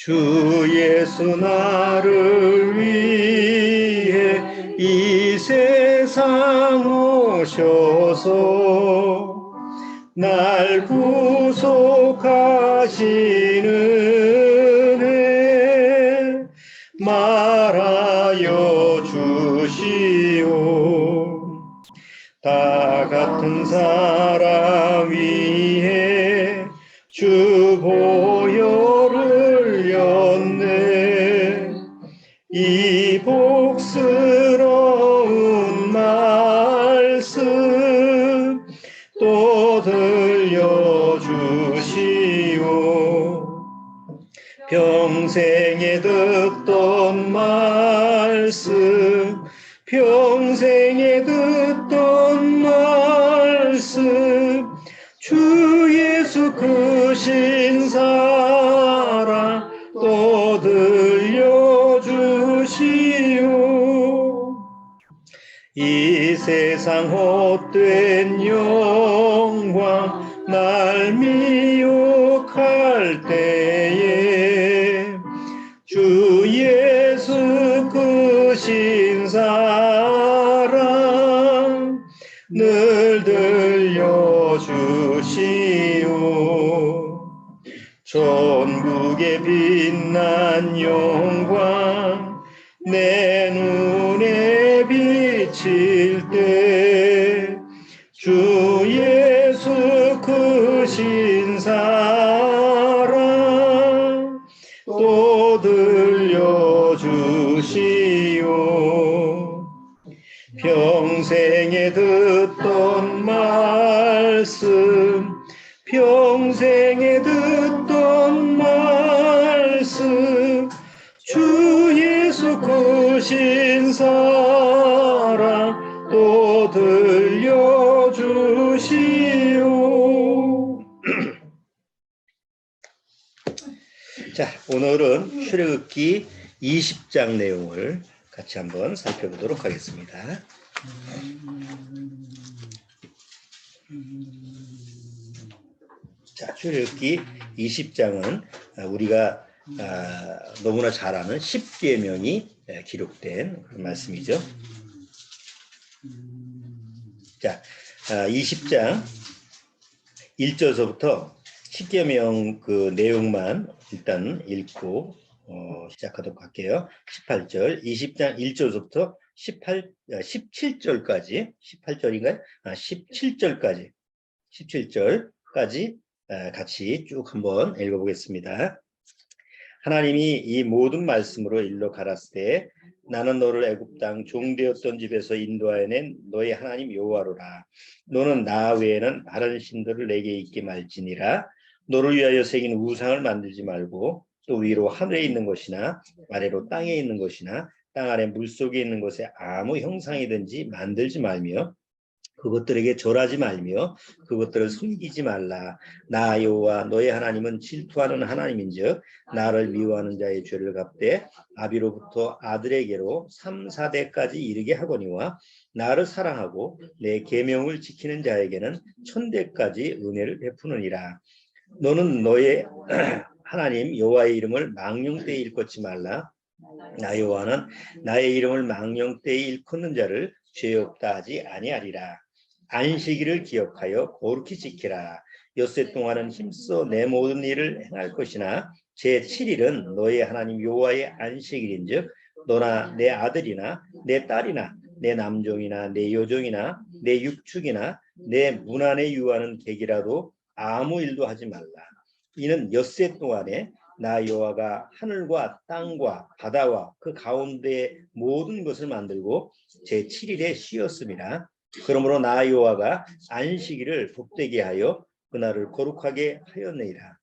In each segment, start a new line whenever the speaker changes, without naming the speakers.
주 예수 나를 위해 이 세상 오셔서 날 구속하시는 애 말하여 주시오. 다 같은 사람 위에 주 보혈을 흘렸네. 이 복스러운 말씀 또 들려주시오. 평생에 듣던 말씀, 평생에 듣던 말씀, 주 예수 크신 사랑 또 들려주시오. 이 세상 헛된 영광 날 미혹할 때에 주 예수 크신 사랑 늘 들려주시오. 천국의 빛난 영광 내 눈에 비칠 때 주 예수 크신 사랑 또 들려주시오. 평생에 듣던 말씀, 평생에 듣던 말씀, 주 예수 크신 사랑 또 들려주시오. 자, 오늘은 출애굽기 20장 내용을 같이 한번 살펴보도록 하겠습니다. 자, 출애굽기 20장은 우리가 너무나 잘 아는 10계명이 기록된 그런 말씀이죠. 자, 20장 1절서부터 10계명 그 내용만 일단 읽고 시작하도록 할게요. 18절, 20장 1절서부터 17절까지, 18절인가요? 17절까지 같이 쭉 한번 읽어보겠습니다. 하나님이 이 모든 말씀으로 일러 가라스 때 나는 너를 애굽 땅 종되었던 집에서 인도하여낸 너의 하나님 여호와로라. 너는 나 외에는 다른 신들을 내게 있게 말지니라. 너를 위하여 새긴 우상을 만들지 말고 또 위로 하늘에 있는 것이나 아래로 땅에 있는 것이나 땅 아래 물속에 있는 것에 아무 형상이든지 만들지 말며 그것들에게 절하지 말며 그것들을 섬기지 말라. 나 여호와 너의 하나님은 질투하는 하나님인즉 나를 미워하는 자의 죄를 갚되 아비로부터 아들에게로 3, 4대까지 이르게 하거니와 나를 사랑하고 내 계명을 지키는 자에게는 1000대까지 은혜를 베푸느니라. 너는 너의 하나님 여호와의 이름을 망령되이 일컫지 말라. 나 여호와는 나의 이름을 망령되이 일컫는 자를 죄 없다 하지 아니하리라. 안식일을 기억하여 거룩히 지키라. 엿새 동안은 힘써 내 모든 일을 행할 것이나 제7일은 너의 하나님 여호와의 안식일인즉 너나 내 아들이나 내 딸이나 내 남종이나 내 여종이나 내 육축이나 내 문 안에 유하는 객이라도 아무 일도 하지 말라. 이는 엿새 동안에 나 여호와가 하늘과 땅과 바다와 그 가운데 모든 것을 만들고 제7일에 쉬었음이라. 그러므로 나 여호와가 안식일을 복되게 하여 그날을 거룩하게 하였느니라.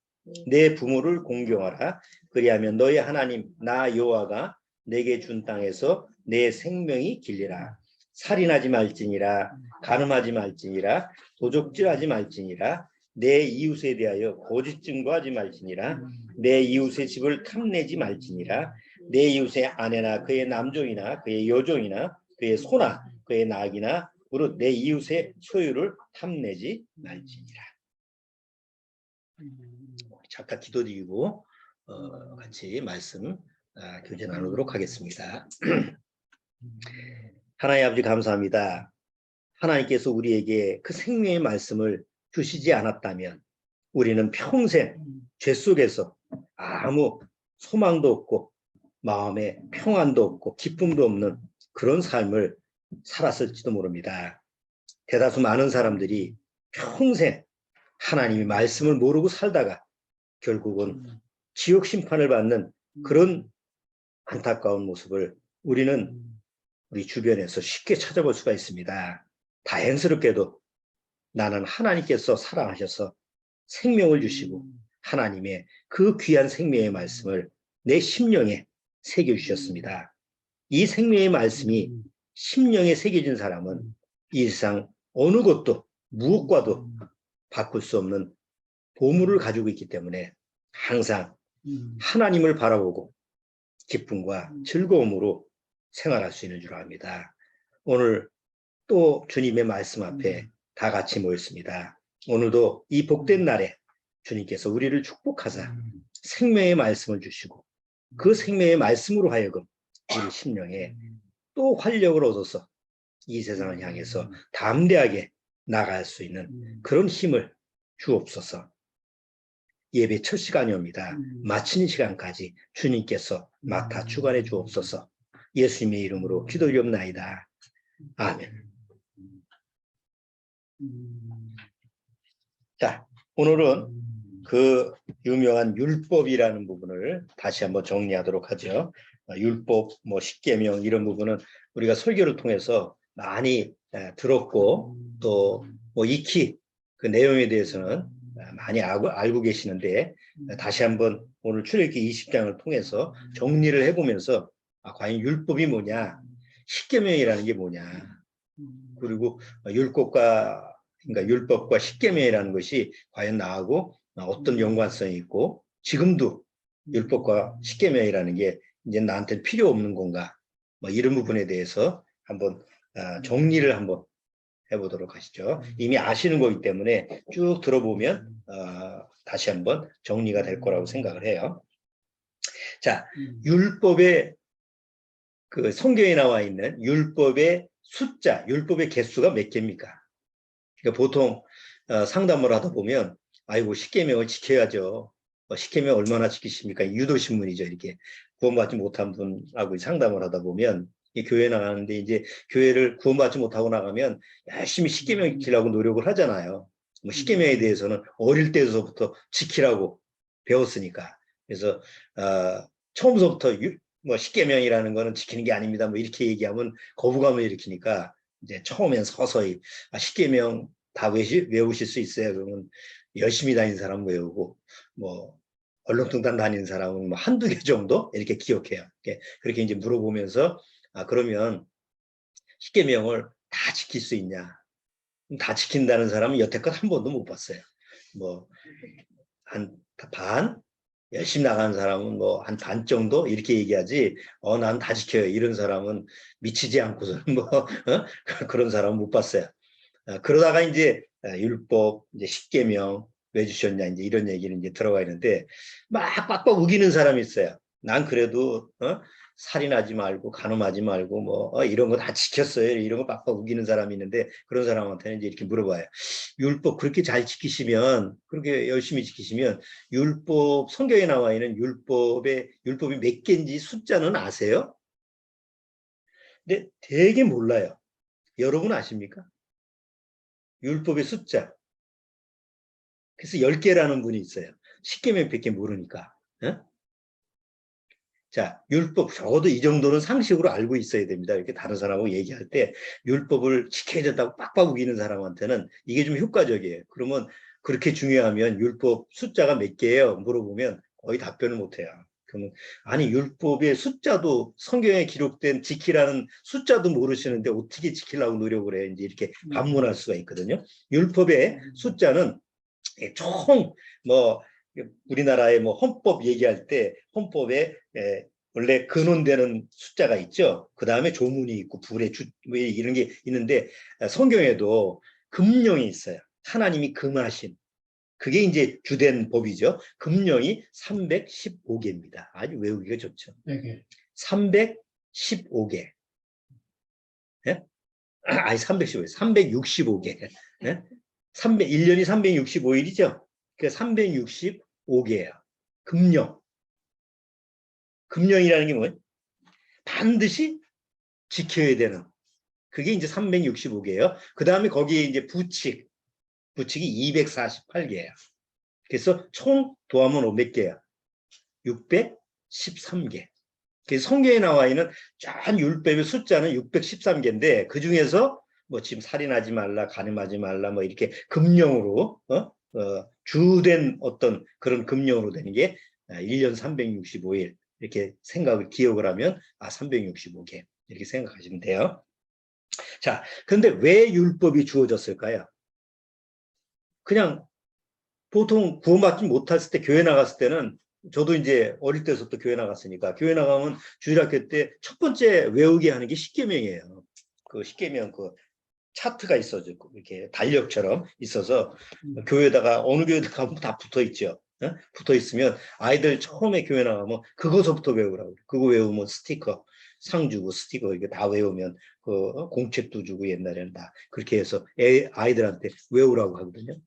내 부모를 공경하라. 그리하면 너의 하나님 나 여호와가 내게 준 땅에서 내 생명이 길리라. 살인하지 말지니라. 간음하지 말지니라. 도적질하지 말지니라. 내 이웃에 대하여 거짓 증거하지 말지니라. 내 이웃의 집을 탐내지 말지니라. 내 이웃의 아내나 그의 남종이나 그의 여종이나 그의 소나 그의 낙이나 무릇 내 이웃의 소유를 탐내지 말지니라. 잠깐 기도드리고 같이 말씀 교제 나누도록 하겠습니다. 하나님 아버지 감사합니다. 하나님께서 우리에게 그 생명의 말씀을 주시지 않았다면 우리는 평생 죄 속에서 아무 소망도 없고 마음에 평안도 없고 기쁨도 없는 그런 삶을 살았을지도 모릅니다. 대다수 많은 사람들이 평생 하나님의 말씀을 모르고 살다가 결국은 지옥 심판을 받는 그런 안타까운 모습을 우리는 우리 주변에서 쉽게 찾아볼 수가 있습니다. 다행스럽게도 나는 하나님께서 사랑하셔서 생명을 주시고 하나님의 그 귀한 생명의 말씀을 내 심령에 새겨주셨습니다. 이 생명의 말씀이 심령에 새겨진 사람은 이 세상 어느 것도 무엇과도 바꿀 수 없는 보물을 가지고 있기 때문에 항상 하나님을 바라보고 기쁨과 즐거움으로 생활할 수 있는 줄 압니다. 오늘 또 주님의 말씀 앞에 다 같이 모였습니다. 오늘도 이 복된 날에 주님께서 우리를 축복하사 생명의 말씀을 주시고 그 생명의 말씀으로 하여금 우리 심령에 또 활력을 얻어서 이 세상을 향해서 담대하게 나갈 수 있는 그런 힘을 주옵소서. 예배 첫 시간이 옵니다. 마치는 시간까지 주님께서 맡아 주관해 주옵소서. 예수님의 이름으로 기도드리옵나이다. 아멘. 자, 오늘은 그 유명한 율법이라는 부분을 다시 한번 정리하도록 하죠. 율법, 십계명 이런 부분은 우리가 설교를 통해서 많이 들었고 또 익히 그 내용에 대해서는 많이 알고 계시는데 다시 한번 오늘 출애굽기 20장을 통해서 정리를 해보면서 과연 율법이 뭐냐, 십계명이라는 게 뭐냐, 그리고 그러니까 율법과 십계명이라는 것이 과연 나하고 어떤 연관성이 있고 지금도 율법과 십계명이라는 게 이제 나한테 필요 없는 건가, 이런 부분에 대해서 한번 정리를 한번 해보도록 하시죠. 이미 아시는 거기 때문에 쭉 들어보면 다시 한번 정리가 될 거라고 생각을 해요. 자, 율법의 그 성경에 나와 있는 율법의 숫자, 율법의 개수가 몇 개입니까? 그러니까 보통 상담을 하다 보면 아이고 십계명을 지켜야죠. 십계명 얼마나 지키십니까? 유도신문이죠. 이렇게 구원받지 못한 분하고 상담을 하다 보면 교회 나가는데 이제 교회를 구원받지 못하고 나가면 열심히 십계명 지키려고 노력을 하잖아요. 십계명에 대해서는 어릴 때서부터 지키라고 배웠으니까. 그래서 처음서부터 십계명이라는 거는 지키는 게 아닙니다. 이렇게 얘기하면 거부감을 일으키니까 이제 처음엔 서서히 십계명 다 외우실 수 있어요. 그러면 열심히 다니는 사람 외우고 얼렁뚱땅 다니는 사람은 한두 개 정도 이렇게 기억해요. 그렇게 이제 물어보면서 그러면 십계명을 다 지킬 수 있냐? 다 지킨다는 사람은 여태껏 한 번도 못 봤어요. 한 반? 열심히 나가는 사람은 한 반 정도 이렇게 얘기하지. 난 다 지켜요. 이런 사람은 미치지 않고서는 그런 사람은 못 봤어요. 그러다가 이제 율법, 이제 십계명 왜 주셨냐 이제 이런 얘기는 이제 들어가 있는데 막 빡빡 우기는 사람이 있어요. 난 그래도 살인하지 말고 간음하지 말고 이런 거 다 지켰어요. 이런 거 빡빡 우기는 사람이 있는데 그런 사람한테는 이제 이렇게 물어봐요. 율법 그렇게 잘 지키시면, 그렇게 열심히 지키시면 율법, 성경에 나와 있는 율법이 몇 개인지 숫자는 아세요? 근데 되게 몰라요. 여러분 아십니까? 율법의 숫자. 그래서 10개라는 분이 있어요. 십계명 밖에 모르니까. 자, 율법 적어도 이 정도는 상식으로 알고 있어야 됩니다. 이렇게 다른 사람하고 얘기할 때 율법을 지켜야 된다고 빡빡 우기는 사람한테는 이게 좀 효과적이에요. 그러면 그렇게 중요하면 율법 숫자가 몇 개예요? 물어보면 거의 답변을 못해요. 그러면 아니 율법의 숫자도 성경에 기록된 지키라는 숫자도 모르시는데 어떻게 지키려고 노력을 해? 이제 이렇게 반문할 수가 있거든요. 율법의 숫자는 총 우리나라의 헌법 얘기할 때 헌법에 원래 근원되는 숫자가 있죠. 그 다음에 조문이 있고 불의 주 이런 게 있는데 성경에도 금령이 있어요. 하나님이 금하신 그게 이제 주된 법이죠. 금령이 315개입니다. 아주 외우기가 좋죠.
네.
315개. 예? 아니 315개, 365개. 예? 1년이 365일이죠. 그 365개예요. 금령. 금령이라는 게 뭐예요? 반드시 지켜야 되는. 그게 이제 365개예요. 그 다음에 거기에 이제 부칙이 248개예요. 그래서 총 도하면 몇 개야? 613개. 그래서 성경에 나와 있는 전 율법의 숫자는 613개인데 그 중에서 뭐 지금 살인하지 말라, 간음하지 말라, 뭐 이렇게 금령으로 주된 어떤 그런 금령으로 되는 게 1년 365일 이렇게 기억을 하면 365개 이렇게 생각하시면 돼요. 자, 그런데 왜 율법이 주어졌을까요? 그냥 보통 구원받지 못했을 때 교회 나갔을 때는 저도 이제 어릴 때부터 교회 나갔으니까 교회 나가면 주일학교 때 첫 번째 외우게 하는 게 십계명이에요. 그 십계명 그 차트가 있어져 이렇게 달력처럼 있어서 교회에다가 어느 교회도 가면 다 붙어 있죠. 붙어 있으면 아이들 처음에 교회 나가면 그거서부터 외우라고. 그거 외우면 스티커 상 주고 스티커 이게 다 외우면 그 공책도 주고 옛날에는 다 그렇게 해서 아이들한테 외우라고 하거든요.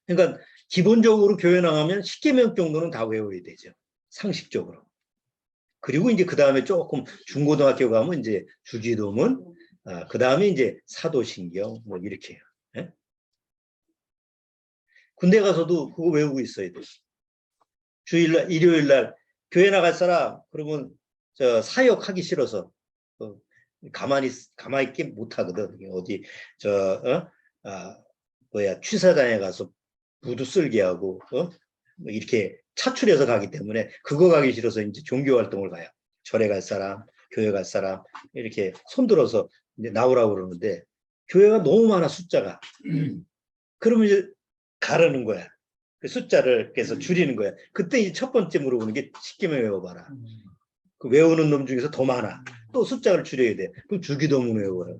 그러니까 기본적으로 교회 나가면 십계명 정도는 다 외워야 되죠. 상식적으로. 그리고 이제 그 다음에 조금 중고등학교 가면 이제 주기도문, 그 다음에 이제 사도신경 뭐 이렇게 해요. 예? 군대 가서도 그거 외우고 있어야 돼요. 주일날, 일요일날 교회 나갈 사람 그러면 저 사역하기 싫어서 가만히 있게 못 하거든. 어디 취사단에 가서 부두 쓸게 하고 뭐 이렇게 차출해서 가기 때문에 그거 가기 싫어서 이제 종교 활동을 가요. 절에 갈 사람, 교회 갈 사람 이렇게 손들어서 이제 나오라고 그러는데 교회가 너무 많아 숫자가. 그러면 이제 가르는 거야. 그 숫자를 그래서 줄이는 거야. 그때 이제 첫 번째 물어보는 게 십계명 외워봐라. 그 외우는 놈 중에서 더 많아. 또 숫자를 줄여야 돼. 그럼 주기도문 외워라.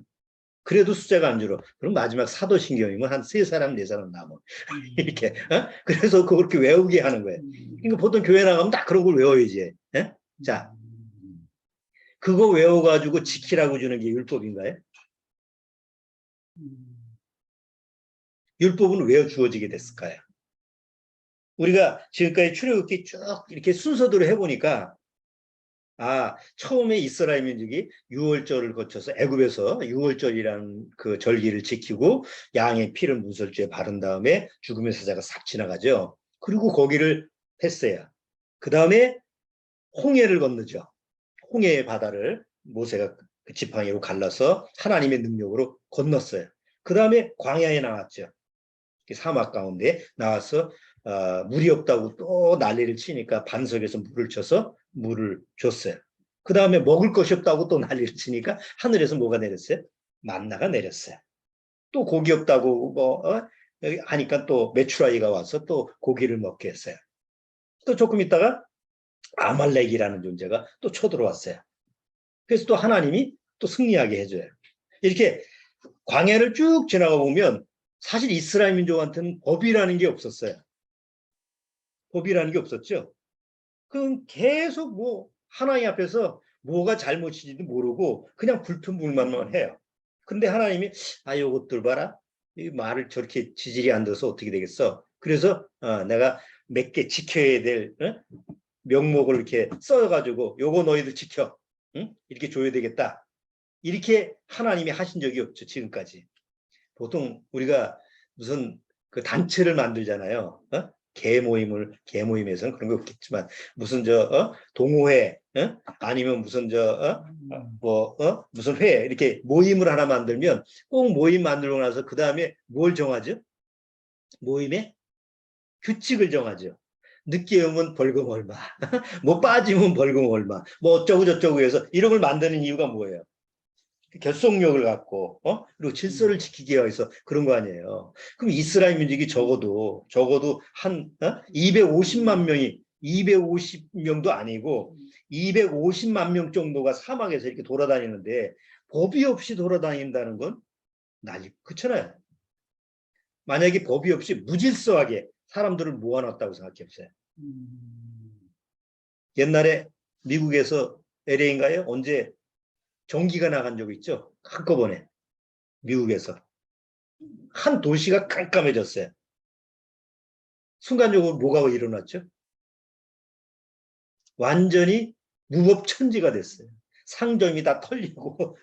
그래도 숫자가 안 줄어. 그럼 마지막 사도신경이면 한 3사람, 4사람 남아. 이렇게. 그래서 그렇게 외우게 하는 거예요. 그러니까 보통 교회 나가면 딱 그런 걸 외워야지. 예? 자, 그거 외워가지고 지키라고 주는 게 율법인가요? 율법은 왜 주어지게 됐을까요? 우리가 지금까지 출애굽기 쭉 이렇게 순서대로 해보니까 처음에 이스라엘 민족이 유월절을 거쳐서 애굽에서 유월절이라는 그 절기를 지키고 양의 피를 문설주에 바른 다음에 죽음의 사자가 싹 지나가죠. 그리고 거기를 했어요. 그 다음에 홍해를 건너죠. 홍해의 바다를 모세가 그 지팡이로 갈라서 하나님의 능력으로 건넜어요. 그 다음에 광야에 나왔죠. 사막 가운데 나와서 물이 없다고 또 난리를 치니까 반석에서 물을 쳐서 물을 줬어요. 그 다음에 먹을 것이 없다고 또 난리를 치니까 하늘에서 뭐가 내렸어요? 만나가 내렸어요. 또 고기 없다고 하니까 또 메추라기가 와서 또 고기를 먹게 했어요. 또 조금 있다가 아말렉이라는 존재가 또 쳐들어왔어요. 그래서 또 하나님이 또 승리하게 해줘요. 이렇게 광야를 쭉 지나가 보면 사실 이스라엘 민족한테는 법이라는 게 없었어요. 법이라는 게 없었죠. 그럼 계속 뭐 하나님 앞에서 뭐가 잘못인지도 모르고 그냥 불평불만만 해요. 근데 하나님이 요것들 봐라. 이 말을 저렇게 지질이 안 들어서 어떻게 되겠어. 그래서 내가 몇 개 지켜야 될 명목을 이렇게 써가지고 요거 너희들 지켜. 응? 이렇게 줘야 되겠다. 이렇게 하나님이 하신 적이 없죠. 지금까지. 보통 우리가 무슨 그 단체를 만들잖아요. 개모임에서는 그런 거 없겠지만 무슨 동호회 아니면 무슨 무슨 회 이렇게 모임을 하나 만들면 꼭 모임 만들고 나서 그 다음에 뭘 정하죠? 모임의 규칙을 정하죠. 늦게 오면 벌금 얼마, 뭐 빠지면 벌금 얼마, 뭐 어쩌고 저쩌고 해서 이런 걸 만드는 이유가 뭐예요? 결속력을 갖고 그리고 질서를 지키기 위해서 그런 거 아니에요. 그럼 이스라엘 민족이 적어도 한 250만 명이 250명도 아니고 250만 명 정도가 사막에서 이렇게 돌아다니는데 법이 없이 돌아다닌다는 건 난리 그렇잖아요. 만약에 법이 없이 무질서하게 사람들을 모아놨다고 생각해보세요. 옛날에 미국에서 LA인가요? 언제 전기가 나간 적이 있죠? 한꺼번에 미국에서 한 도시가 깜깜해졌어요. 순간적으로 뭐가 일어났죠? 완전히 무법천지가 됐어요. 상점이 다 털리고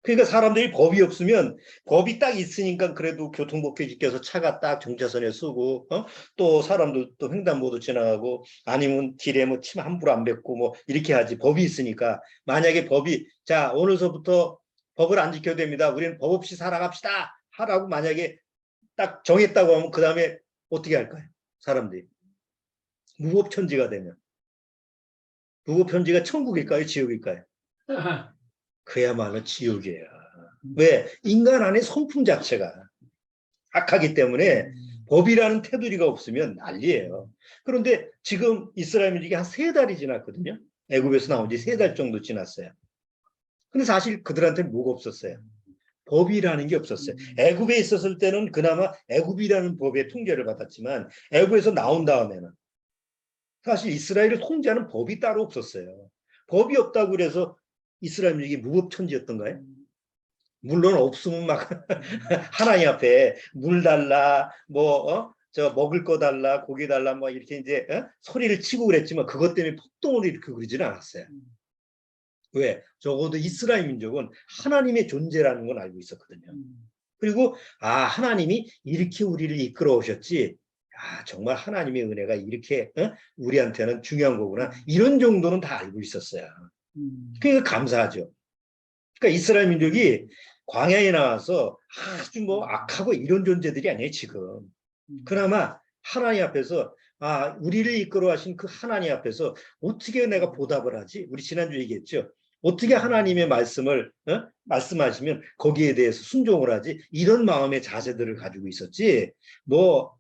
그러니까 사람들이 법이 없으면 법이 딱 있으니까 그래도 교통법규 지켜서 차가 딱 정차선에 서고 또 사람도 또 횡단보도 지나가고 아니면 길에 뭐 침 함부로 안 뱉고 뭐 이렇게 하지. 법이 있으니까. 만약에 법이 자 오늘서부터 법을 안 지켜도 됩니다. 우리는 법 없이 살아갑시다 하라고 만약에 딱 정했다고 하면 그 다음에 어떻게 할까요? 사람들이. 무법천지가 되면. 무법천지가 천국일까요? 지옥일까요? 그야말로 지옥이에요. 왜? 인간 안에 성품 자체가 악하기 때문에 법이라는 테두리가 없으면 난리예요. 그런데 지금 이스라엘 민족이 한 3달이 지났거든요. 애굽에서 나온 지 3달 정도 지났어요. 근데 사실 그들한테는 뭐가 없었어요? 법이라는 게 없었어요. 애굽에 있었을 때는 그나마 애굽이라는 법의 통제를 받았지만 애굽에서 나온 다음에는 사실 이스라엘을 통제하는 법이 따로 없었어요. 법이 없다고 그래서 이스라엘 민족이 무법천지였던가요? 물론 없으면 막 하나님 앞에 물 달라 저 먹을 거 달라 고기 달라 뭐 이렇게 이제 소리를 치고 그랬지만 그것 때문에 폭동을 일으키고 그러지는 않았어요. 왜? 적어도 이스라엘 민족은 하나님의 존재라는 건 알고 있었거든요. 그리고 하나님이 이렇게 우리를 이끌어 오셨지 정말 하나님의 은혜가 이렇게 우리한테는 중요한 거구나 이런 정도는 다 알고 있었어요. 그러니까 감사하죠. 그러니까 이스라엘 민족이 광야에 나와서 아주 뭐 악하고 이런 존재들이 아니에요 지금. 그나마 하나님 앞에서 우리를 이끌어 하신 그 하나님 앞에서 어떻게 내가 보답을 하지? 우리 지난주에 얘기했죠. 어떻게 하나님의 말씀을 말씀하시면 거기에 대해서 순종을 하지? 이런 마음의 자세들을 가지고 있었지. 뭐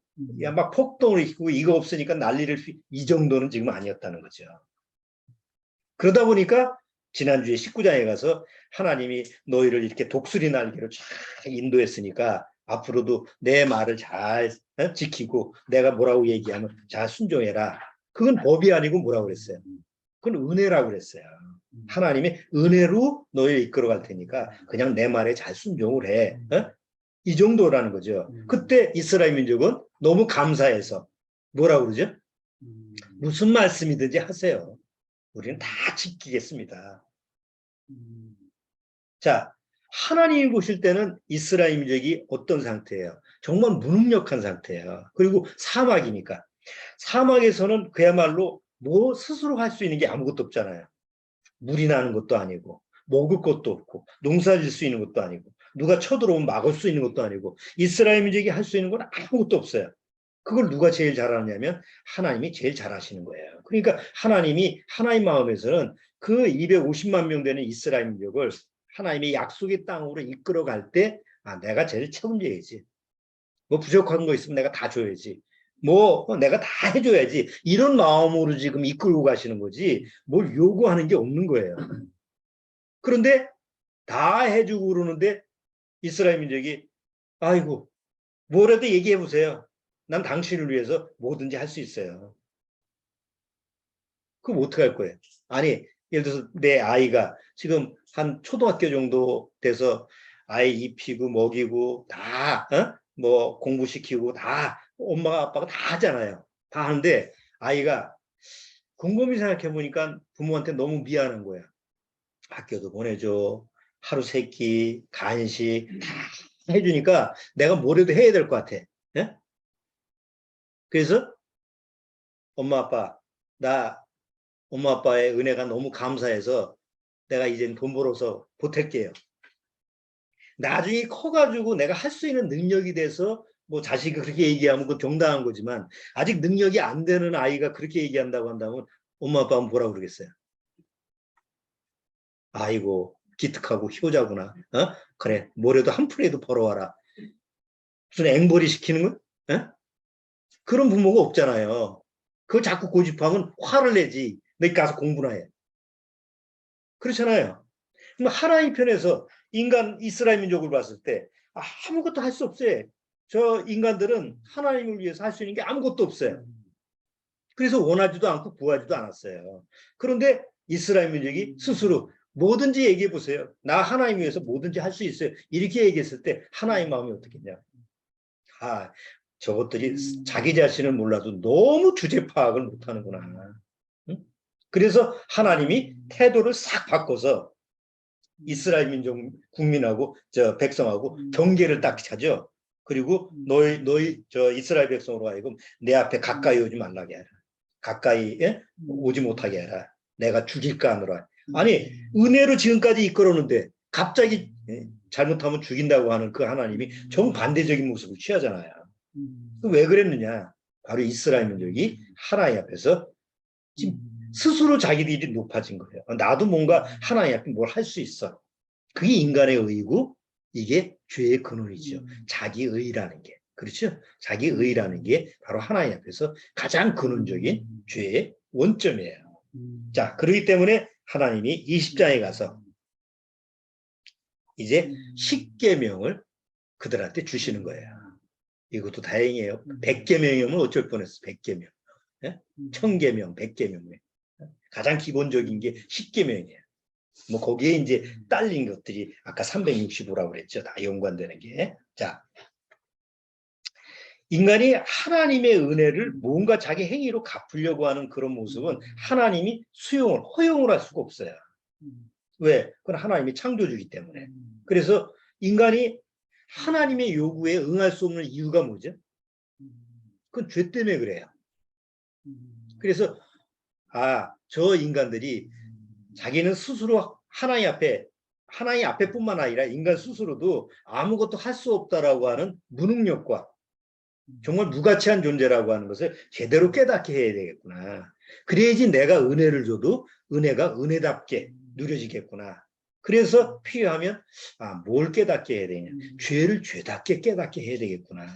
막 폭동을 일으키고 이거 없으니까 난리를 이 정도는 지금 아니었다는 거죠. 그러다 보니까 지난주에 19장에 가서 하나님이 너희를 이렇게 독수리 날개로 쫙 인도했으니까 앞으로도 내 말을 잘 지키고 내가 뭐라고 얘기하면 잘 순종해라. 그건 법이 아니고 뭐라고 그랬어요? 그건 은혜라고 그랬어요. 하나님이 은혜로 너희를 이끌어갈 테니까 그냥 내 말에 잘 순종을 해. 이 정도라는 거죠. 그때 이스라엘 민족은 너무 감사해서 뭐라고 그러죠? 무슨 말씀이든지 하세요. 우리는 다 지키겠습니다. 자, 하나님이 보실 때는 이스라엘 민족이 어떤 상태예요? 정말 무능력한 상태예요. 그리고 사막이니까. 사막에서는 그야말로 뭐 스스로 할 수 있는 게 아무것도 없잖아요. 물이 나는 것도 아니고 먹을 것도 없고 농사 질 수 있는 것도 아니고 누가 쳐들어오면 막을 수 있는 것도 아니고 이스라엘 민족이 할 수 있는 건 아무것도 없어요. 그걸 누가 제일 잘하느냐면 하나님이 제일 잘하시는 거예요. 그러니까 하나님이 하나님 마음에서는 그 250만 명 되는 이스라엘 민족을 하나님의 약속의 땅으로 이끌어갈 때 내가 제일 책임져야지. 뭐 부족한 거 있으면 내가 다 줘야지. 뭐 내가 다 해줘야지. 이런 마음으로 지금 이끌고 가시는 거지 뭘 요구하는 게 없는 거예요. 그런데 다 해주고 그러는데 이스라엘 민족이 아이고 뭐라도 얘기해 보세요. 난 당신을 위해서 뭐든지 할 수 있어요. 그럼 어떻게 할 거예요? 아니 예를 들어서 내 아이가 지금 한 초등학교 정도 돼서 아이 입히고 먹이고 다 뭐 공부시키고 다 엄마가 아빠가 다 하잖아요. 다 하는데 아이가 곰곰이 생각해 보니까 부모한테 너무 미안한 거야. 학교도 보내줘. 하루 세끼 간식 다 해주니까 내가 뭐라도 해야 될 것 같아. 예? 그래서 엄마 아빠의 은혜가 너무 감사해서 내가 이젠 돈 벌어서 보탤게요. 나중에 커가지고 내가 할 수 있는 능력이 돼서 뭐 자식이 그렇게 얘기하면 그건 정당한 거지만 아직 능력이 안 되는 아이가 그렇게 얘기한다고 한다면 엄마 아빠는 뭐라 그러겠어요? 아이고 기특하고 효자구나. 그래 뭐래도 한 푼이라도 벌어와라. 무슨 앵벌이 시키는 거? 그런 부모가 없잖아요. 그걸 자꾸 고집하면 화를 내지. 너 가서 공부나 해. 그렇잖아요. 그럼 하나님 편에서 인간 이스라엘 민족을 봤을 때 아무것도 할 수 없어요. 저 인간들은 하나님을 위해서 할 수 있는 게 아무것도 없어요. 그래서 원하지도 않고 구하지도 않았어요. 그런데 이스라엘 민족이 스스로 뭐든지 얘기해 보세요. 나 하나님 위해서 뭐든지 할 수 있어요. 이렇게 얘기했을 때 하나님 마음이 어떻겠냐. 저것들이 자기 자신을 몰라도 너무 주제 파악을 못하는구나. 응? 그래서 하나님이 태도를 싹 바꿔서 이스라엘 민족 국민하고 저 백성하고 경계를 딱 차죠. 그리고 너희 저 이스라엘 백성으로 하여금 내 앞에 가까이 오지 말라게 하라. 가까이 오지 못하게 해라. 내가 죽일까 하노라. 아니 은혜로 지금까지 이끌었는데 갑자기 잘못하면 죽인다고 하는 그 하나님이 정반대적인 모습을 취하잖아요. 왜 그랬느냐? 바로 이스라엘 민족이 하나님 앞에서 지금 스스로 자기들이 높아진 거예요. 나도 뭔가 하나님 앞에 뭘 할 수 있어. 그게 인간의 의고 이게 죄의 근원이죠. 자기 의라는 게. 그렇죠? 자기 의라는 게 바로 하나님 앞에서 가장 근원적인 죄의 원점이에요. 자, 그렇기 때문에 하나님이 20장에 가서 이제 십계명을 그들한테 주시는 거예요. 이것도 다행이에요. 100계명이면 어쩔 뻔했어. 100계명. 예? 1000계명, 100계명. 가장 기본적인 게 10계명이에요. 뭐 거기에 이제 딸린 것들이 아까 365라고 그랬죠. 다 연관되는 게. 자, 인간이 하나님의 은혜를 뭔가 자기 행위로 갚으려고 하는 그런 모습은 하나님이 허용을 할 수가 없어요. 왜? 그건 하나님이 창조주기 때문에. 그래서 인간이 하나님의 요구에 응할 수 없는 이유가 뭐죠? 그건 죄 때문에 그래요. 그래서 저 인간들이 자기는 스스로 하나님 앞에뿐만 아니라 인간 스스로도 아무것도 할 수 없다라고 하는 무능력과 정말 무가치한 존재라고 하는 것을 제대로 깨닫게 해야 되겠구나. 그래야지 내가 은혜를 줘도 은혜가 은혜답게 누려지겠구나. 그래서 필요하면 뭘 깨닫게 해야 되냐. 죄를 죄답게 깨닫게 해야 되겠구나.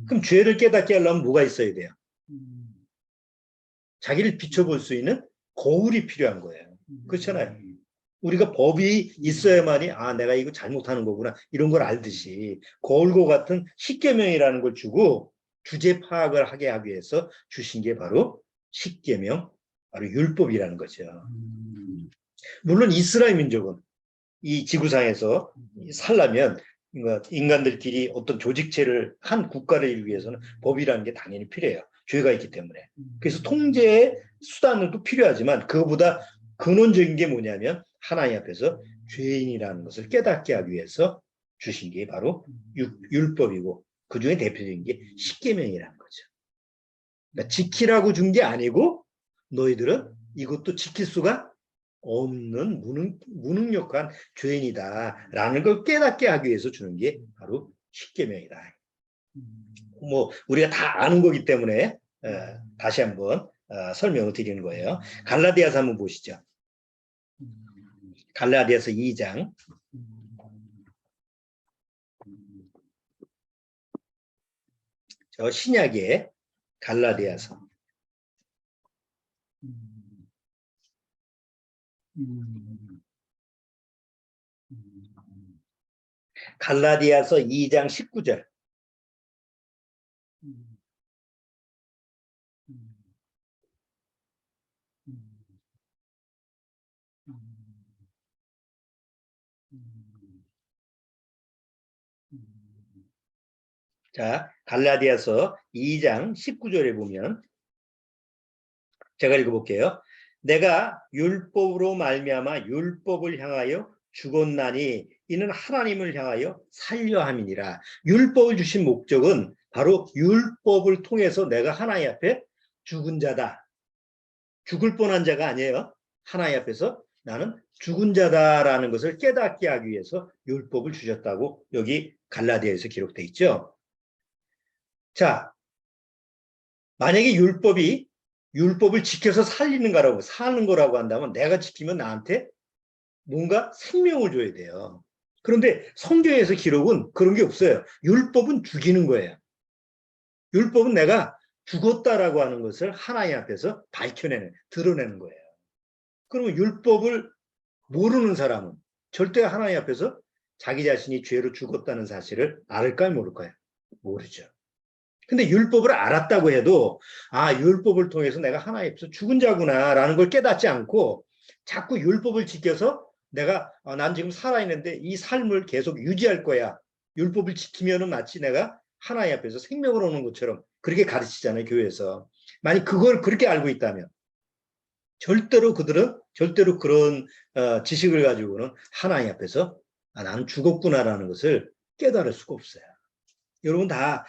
그럼 죄를 깨닫게 하려면 뭐가 있어야 돼요? 자기를 비춰볼 수 있는 거울이 필요한 거예요. 그렇잖아요. 우리가 법이 있어야만이 내가 이거 잘못하는 거구나 이런 걸 알듯이 거울과 같은 십계명이라는 걸 주고 주제 파악을 하게 하기 위해서 주신 게 바로 십계명, 바로 율법이라는 거죠. 물론 이스라엘 민족은 이 지구상에서 살려면 인간들끼리 어떤 조직체를 한 국가를 이루기 위해서는 법이라는 게 당연히 필요해요. 죄가 있기 때문에. 그래서 통제의 수단도 필요하지만 그거보다 근원적인 게 뭐냐면 하나님 앞에서 죄인이라는 것을 깨닫게 하기 위해서 주신 게 바로 율법이고 그 중에 대표적인 게 십계명이라는 거죠. 그러니까 지키라고 준 게 아니고 너희들은 이것도 지킬 수가 없는 무능력한 죄인이다라는 걸 깨닫게 하기 위해서 주는 게 바로 십계명이다. 뭐 우리가 다 아는 거기 때문에 다시 한번 설명을 드리는 거예요. 갈라디아서 한번 보시죠. 갈라디아서 2장. 저 신약의 갈라디아서. 갈라디아서 2장 19절. 자, 갈라디아서 2장 19절에 보면 제가 읽어볼게요. 내가 율법으로 말미암아 율법을 향하여 죽었나니 이는 하나님을 향하여 살려 함이니라. 율법을 주신 목적은 바로 율법을 통해서 내가 하나님 앞에 죽은 자다. 죽을 뻔한 자가 아니에요. 하나님 앞에서 나는 죽은 자다라는 것을 깨닫게 하기 위해서 율법을 주셨다고 여기 갈라디아에서 기록되어 있죠. 자, 만약에 율법을 지켜서 사는 거라고 한다면 내가 지키면 나한테 뭔가 생명을 줘야 돼요. 그런데 성경에서 기록은 그런 게 없어요. 율법은 죽이는 거예요. 율법은 내가 죽었다라고 하는 것을 하나님 앞에서 드러내는 거예요. 그러면 율법을 모르는 사람은 절대 하나님 앞에서 자기 자신이 죄로 죽었다는 사실을 알까요, 모를까요? 모르죠. 근데 율법을 알았다고 해도 율법을 통해서 내가 하나님 앞에서 죽은 자구나라는 걸 깨닫지 않고 자꾸 율법을 지켜서 내가 난 지금 살아있는데 이 삶을 계속 유지할 거야. 율법을 지키면은 마치 내가 하나님 앞에서 생명을 얻는 것처럼 그렇게 가르치잖아요, 교회에서. 만약 그걸 그렇게 알고 있다면 절대로 그런 지식을 가지고는 하나님 앞에서 난 죽었구나라는 것을 깨달을 수가 없어요. 여러분 다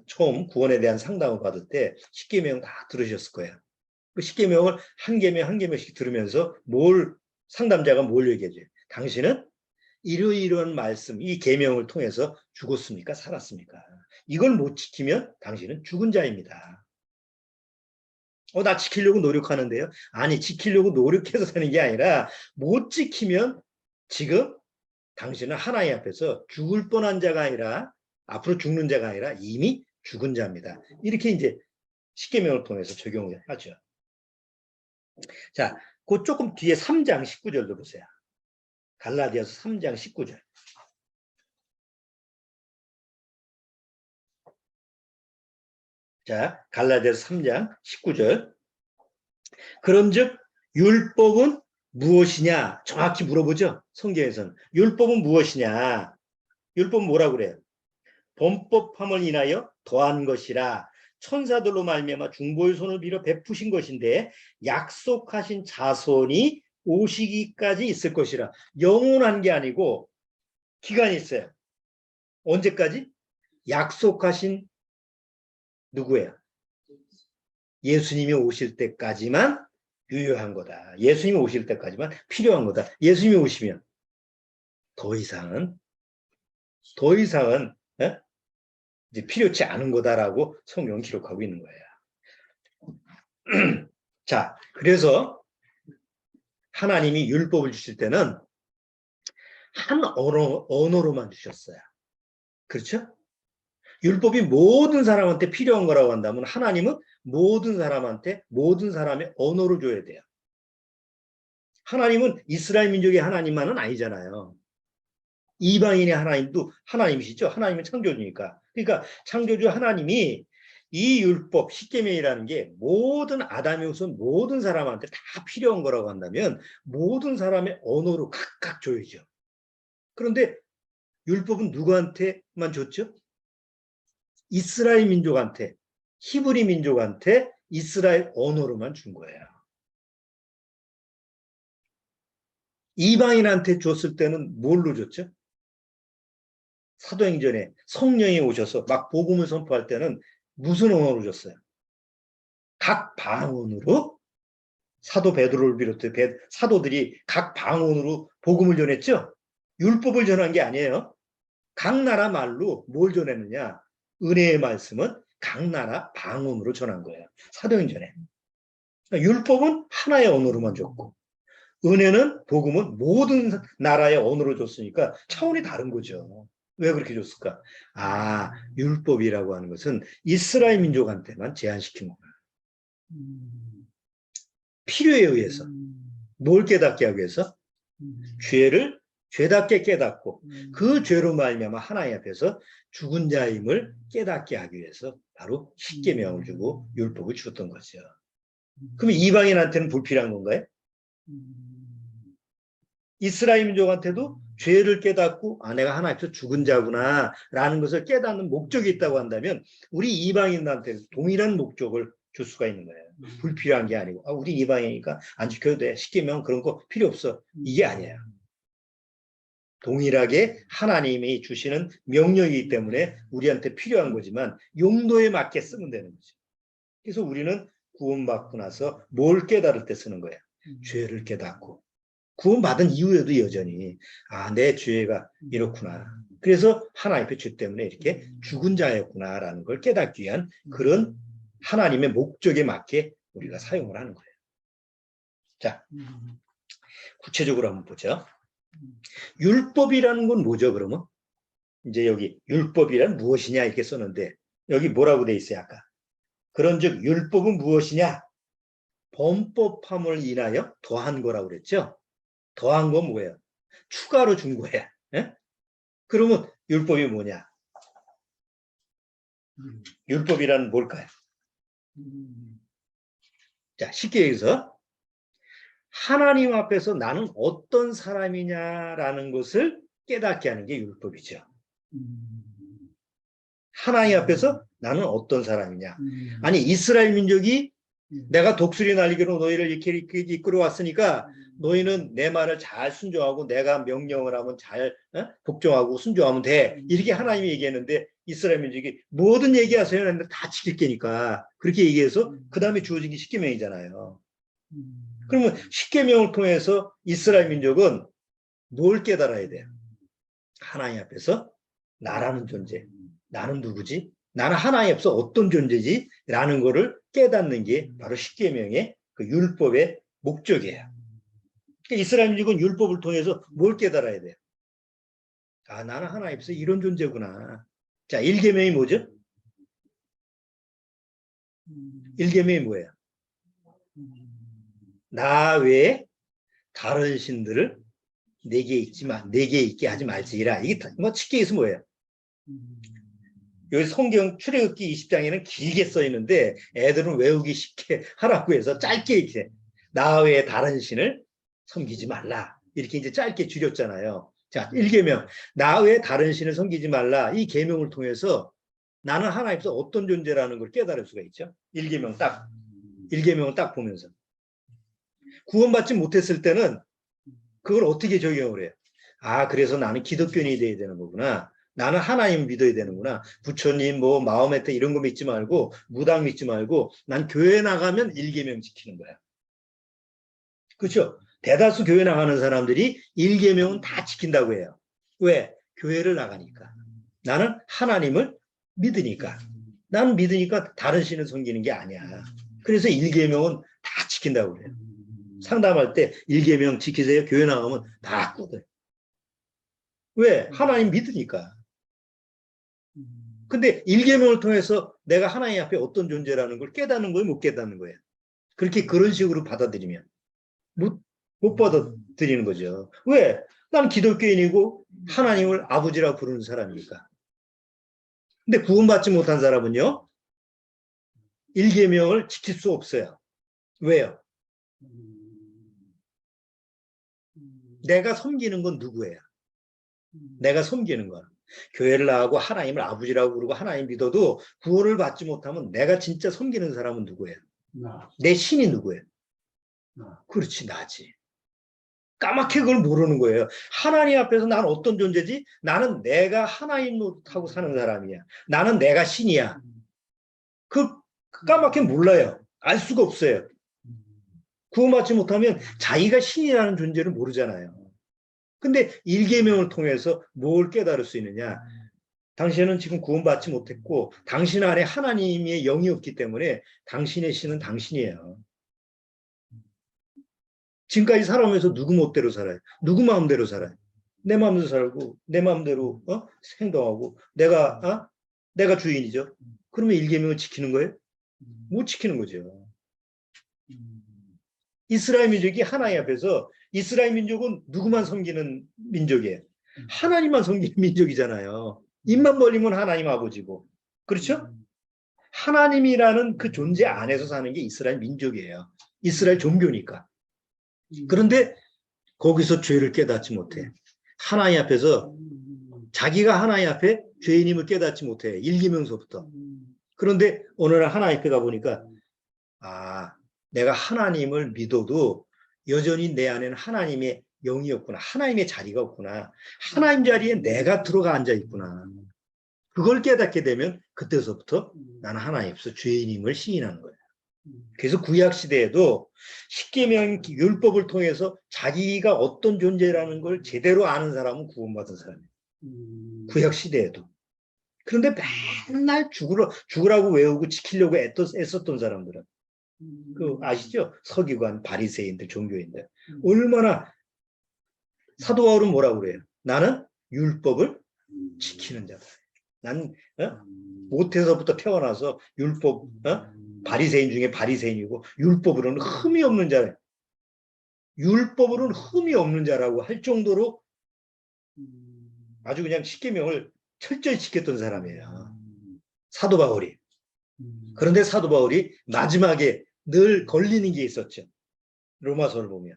처음 구원에 대한 상담을 받을 때 십계명 다 들으셨을 거예요. 그 십계명을 한 계명 한 계명씩 들으면서 상담자가 뭘 얘기해줘요? 당신은 이러이러한 말씀, 이 계명을 통해서 죽었습니까? 살았습니까? 이걸 못 지키면 당신은 죽은 자입니다. 나 지키려고 노력하는데요. 아니, 지키려고 노력해서 사는 게 아니라 못 지키면 지금 당신은 하나님 앞에서 죽을 뻔한 자가 아니라 앞으로 죽는 자가 아니라 이미 죽은 자입니다. 이렇게 이제 십계명을 통해서 적용을 하죠. 자, 그 조금 뒤에 3장 19절도 보세요. 갈라디아서 3장 19절. 자, 갈라디아서 3장 19절. 그런즉 율법은 무엇이냐? 정확히 물어보죠. 성경에서는. 율법은 무엇이냐? 율법은 뭐라고 그래요? 범법함을 인하여 더한 것이라 천사들로 말미암아 중보의 손을 빌어 베푸신 것인데 약속하신 자손이 오시기까지 있을 것이라. 영원한 게 아니고 기간이 있어요. 언제까지? 약속하신 누구예요? 예수님이 오실 때까지만 유효한 거다. 예수님이 오실 때까지만 필요한 거다. 예수님이 오시면 더 이상은 이제 필요치 않은 거다라고 성경은 기록하고 있는 거예요. 자, 그래서 하나님이 율법을 주실 때는 한 언어로만 주셨어요. 그렇죠? 율법이 모든 사람한테 필요한 거라고 한다면 하나님은 모든 사람한테 모든 사람의 언어를 줘야 돼요. 하나님은 이스라엘 민족의 하나님만은 아니잖아요. 이방인의 하나님도 하나님이시죠. 하나님은 창조주니까. 그러니까 창조주 하나님이 이 율법, 십계명이라는 게 모든 아담의 후손 모든 사람한테 다 필요한 거라고 한다면 모든 사람의 언어로 각각 줘야죠. 그런데 율법은 누구한테만 줬죠? 이스라엘 민족한테, 히브리 민족한테 이스라엘 언어로만 준 거예요. 이방인한테 줬을 때는 뭘로 줬죠? 사도행전에 성령이 오셔서 막 복음을 선포할 때는 무슨 언어로 줬어요? 각 방언으로 사도 베드로를 비롯해 사도들이 각 방언으로 복음을 전했죠? 율법을 전한 게 아니에요. 각 나라 말로 뭘 전했느냐? 은혜의 말씀은 각 나라 방언으로 전한 거예요. 사도행전에. 그러니까 율법은 하나의 언어로만 줬고 은혜는 복음은 모든 나라의 언어로 줬으니까 차원이 다른 거죠. 왜 그렇게 줬을까? 율법이라고 하는 것은 이스라엘 민족한테만 제한시킨 거야. 필요에 의해서. 뭘 깨닫게 하기 위해서? 죄를 죄답게 깨닫고 그 죄로 말미암아 하나님 앞에서 죽은 자임을 깨닫게 하기 위해서 바로 십계명을 주고 율법을 주었던 거죠. 그러면 이방인한테는 불필요한 건가요? 이스라엘 민족한테도 죄를 깨닫고 내가 하나님 앞에서 죽은 자구나 라는 것을 깨닫는 목적이 있다고 한다면 우리 이방인한테 동일한 목적을 줄 수가 있는 거예요. 불필요한 게 아니고 우리 이방이니까 안 지켜도 돼. 십계명 그런 거 필요 없어. 이게 아니에요. 동일하게 하나님이 주시는 명령이기 때문에 우리한테 필요한 거지만 용도에 맞게 쓰면 되는 거죠. 그래서 우리는 구원받고 나서 뭘 깨달을 때 쓰는 거예요. 죄를 깨닫고 구원받은 이후에도 여전히 내 죄가 이렇구나. 그래서 하나님의 죄 때문에 이렇게 죽은 자였구나라는 걸 깨닫기 위한 그런 하나님의 목적에 맞게 우리가 사용을 하는 거예요. 자, 구체적으로 한번 보죠. 율법이라는 건 뭐죠, 그러면? 이제 여기 율법이란 무엇이냐 이렇게 썼는데 여기 뭐라고 돼 있어요, 아까? 그런즉 율법은 무엇이냐? 범법함을 인하여 더한 거라고 그랬죠? 더한 건 뭐예요? 추가로 준 거예요. 예? 그러면 율법이 뭐냐? 율법이란 뭘까요? 자, 쉽게 얘기해서 하나님 앞에서 나는 어떤 사람이냐라는 것을 깨닫게 하는 게 율법이죠. 하나님 앞에서 나는 어떤 사람이냐. 아니, 이스라엘 민족이 내가 독수리 날개로 너희를 이렇게 이끌어왔으니까 너희는 내 말을 잘 순종하고 내가 명령을 하면 잘 복종하고 순종하면 돼. 이렇게 하나님이 얘기했는데 이스라엘 민족이 뭐든 얘기하세요 했는데 다 지킬 게니까 그렇게 얘기해서 그 다음에 주어진 게 십계명이잖아요. 그러면 십계명을 통해서 이스라엘 민족은 뭘 깨달아야 돼요? 하나님 앞에서 나라는 존재. 나는 누구지? 나는 하나님 앞에서 어떤 존재지? 라는 거를 깨닫는 게 바로 십계명의 그 율법의 목적이에요. 그러니까 이스라엘 민족은 율법을 통해서 뭘 깨달아야 돼요? 아, 나는 하나님 앞에서 이런 존재구나. 자, 1계명이 뭐죠? 1계명이 뭐예요? 나 외에 다른 신들을 내게 있게 하지 말지라. 이게 뭐 쉽게 해서 뭐예요? 여기 성경 출애굽기 20장에는 길게 써 있는데 애들은 외우기 쉽게 하라고 해서 짧게 이렇게 나 외에 다른 신을 섬기지 말라. 이렇게 이제 짧게 줄였잖아요. 자, 1계명. 나 외에 다른 신을 섬기지 말라. 이 계명을 통해서 나는 하나님께서 어떤 존재라는 걸 깨달을 수가 있죠. 1계명을 딱 보면서. 구원받지 못했을 때는 그걸 어떻게 적용을 해요? 아, 그래서 나는 기독교인이 돼야 되는 거구나. 나는 하나님 믿어야 되는구나. 부처님, 뭐, 마호메트 이런 거 믿지 말고, 무당 믿지 말고, 난 교회 나가면 1계명 지키는 거야. 그렇죠? 대다수 교회 나가는 사람들이 1계명은 다 지킨다고 해요. 왜? 교회를 나가니까. 나는 하나님을 믿으니까. 나는 믿으니까 다른 신을 섬기는 게 아니야. 그래서 1계명은 다 지킨다고 그래요. 상담할 때 1계명 지키세요. 교회 나가면 다 꾸대. 왜? 하나님 믿으니까. 근데 1계명을 통해서 내가 하나님 앞에 어떤 존재라는 걸 깨닫는 거예요? 못 깨닫는 거예요? 그렇게 그런 식으로 받아들이면 못 받아들이는 거죠. 왜? 난 기독교인이고 하나님을 아버지라고 부르는 사람이니까. 근데 구원받지 못한 사람은요. 1계명을 지킬 수 없어요. 왜요? 내가 섬기는 건 누구예요? 내가 섬기는 건. 교회를 나가고 하나님을 아버지라고 부르고 하나님 믿어도 구원을 받지 못하면 내가 진짜 섬기는 사람은 누구예요? 내 신이 누구예요? 그렇지, 나지. 까맣게 그걸 모르는 거예요. 하나님 앞에서 나는 어떤 존재지? 나는 내가 하나님하고 사는 사람이야. 나는 내가 신이야. 그 까맣게 몰라요. 알 수가 없어요. 구원받지 못하면 자기가 신이라는 존재를 모르잖아요. 근데 1계명을 통해서 뭘 깨달을 수 있느냐? 당신은 지금 구원받지 못했고 당신 안에 하나님의 영이 없기 때문에 당신의 신은 당신이에요. 지금까지 살아오면서 누구 멋대로 살아요? 누구 마음대로 살아요? 내 마음대로 살고 내 마음대로 행동하고 내가 주인이죠. 그러면 1계명을 지키는 거예요? 못 지키는 거죠. 이스라엘 민족이 하나님 앞에서 이스라엘 민족은 누구만 섬기는 민족이에요? 하나님만 섬기는 민족이잖아요. 입만 벌리면 하나님 아버지고. 그렇죠? 하나님이라는 그 존재 안에서 사는 게 이스라엘 민족이에요. 이스라엘 종교니까. 그런데 거기서 죄를 깨닫지 못해. 하나님 앞에서 자기가 하나님 앞에 죄인임을 깨닫지 못해. 1계명서부터. 그런데 어느 날 하나님 앞에 가보니까 내가 하나님을 믿어도 여전히 내 안에는 하나님의 영이 없구나. 하나님의 자리가 없구나. 하나님 자리에 내가 들어가 앉아 있구나. 그걸 깨닫게 되면 그때서부터 나는 하나님 앞에서 죄인임을 시인하는 거예요. 그래서 구약시대에도 십계명 율법을 통해서 자기가 어떤 존재라는 걸 제대로 아는 사람은 구원받은 사람이에요. 구약시대에도. 그런데 맨날 죽으라고 외우고 지키려고 애썼던 사람들은 아시죠? 서기관, 바리새인들, 종교인들. 얼마나 사도 바울은 뭐라고 그래요? 나는 율법을 지키는 자다. 난 모태서부터 태어나서 율법 바리새인 중에 바리새인이고 율법으로는 흠이 없는 자래. 율법으로는 흠이 없는 자라고 할 정도로 아주 그냥 십계명을 철저히 지켰던 사람이에요. 사도 바울이. 그런데 사도 바울이 마지막에 늘 걸리는 게 있었죠. 로마서를 보면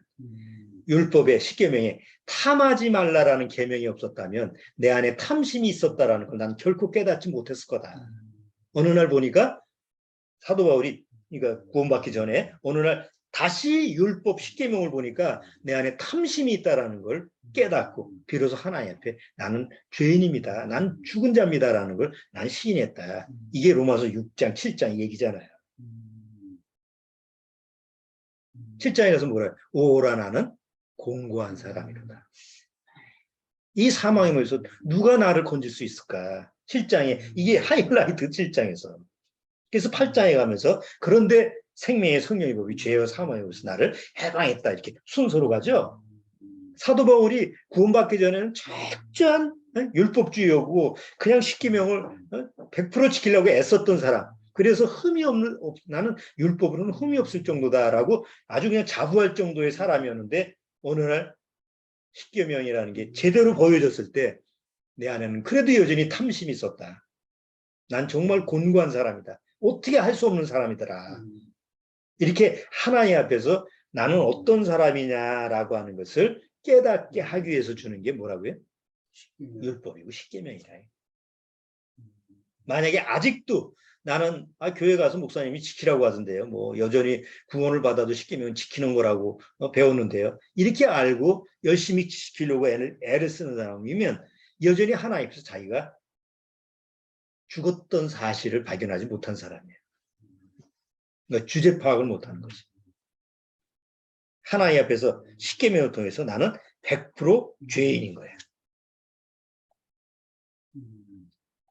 율법의 십계명에 탐하지 말라라는 계명이 없었다면 내 안에 탐심이 있었다라는 걸 난 결코 깨닫지 못했을 거다. 어느 날 보니까 사도 바울이 그러니까 구원받기 전에 어느 날 다시 율법 십계명을 보니까 내 안에 탐심이 있다라는 걸 깨닫고 비로소 하나님 앞에 나는 죄인입니다. 난 죽은 자입니다라는 걸 난 시인했다. 이게 로마서 6장, 7장 얘기잖아요. 7장에 가서 뭐래요? 오라 나는 공고한 사람이로다. 이 사망의 몸에서 누가 나를 건질 수 있을까? 7장에 이게 하이라이트 7장에서. 그래서 8장에 가면서 그런데 생명의 성령의 법이 죄와 사망의 몸에서 나를 해방했다. 이렇게 순서로 가죠. 사도 바울이 구원받기 전에는 철저한 율법주의였고 그냥 십계명을 100% 지키려고 애썼던 사람. 그래서 나는 율법으로는 흠이 없을 정도다라고 아주 그냥 자부할 정도의 사람이었는데 어느 날 십계명이라는 게 제대로 보여졌을 때 내 안에는 그래도 여전히 탐심이 있었다. 난 정말 곤고한 사람이다. 어떻게 할 수 없는 사람이더라. 이렇게 하나님 앞에서 나는 어떤 사람이냐라고 하는 것을 깨닫게 하기 위해서 주는 게 뭐라고요? 율법이고 십계명이라. 만약에 아직도 나는 교회 가서 목사님이 지키라고 하던데요. 뭐 여전히 구원을 받아도 십계명 지키는 거라고 배웠는데요. 이렇게 알고 열심히 지키려고 애를 쓰는 사람이면 여전히 하나님 앞에서 자기가 죽었던 사실을 발견하지 못한 사람이에요. 그러니까 주제 파악을 못하는 거지. 하나님 앞에서 십계명을 통해서 나는 100% 죄인인 거예요.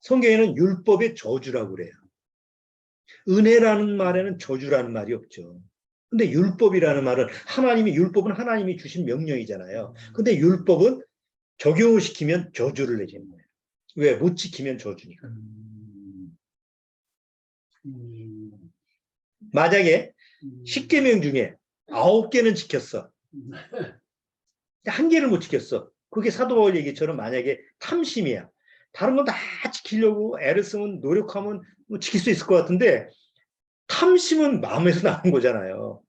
성경에는 율법의 저주라고 그래요. 은혜라는 말에는 저주라는 말이 없죠. 근데 율법이라는 말은 율법은 하나님이 주신 명령이잖아요. 근데 율법은 적용을 시키면 저주를 내지는 거예요. 왜? 못 지키면 저주니까. 만약에 10계명 중에 9개는 지켰어. 1개를 못 지켰어. 그게 사도 바울 얘기처럼 만약에 탐심이야. 다른 건 다 지키려고 애를 쓰면 노력하면 뭐 지킬 수 있을 것 같은데 탐심은 마음에서 나는 거잖아요.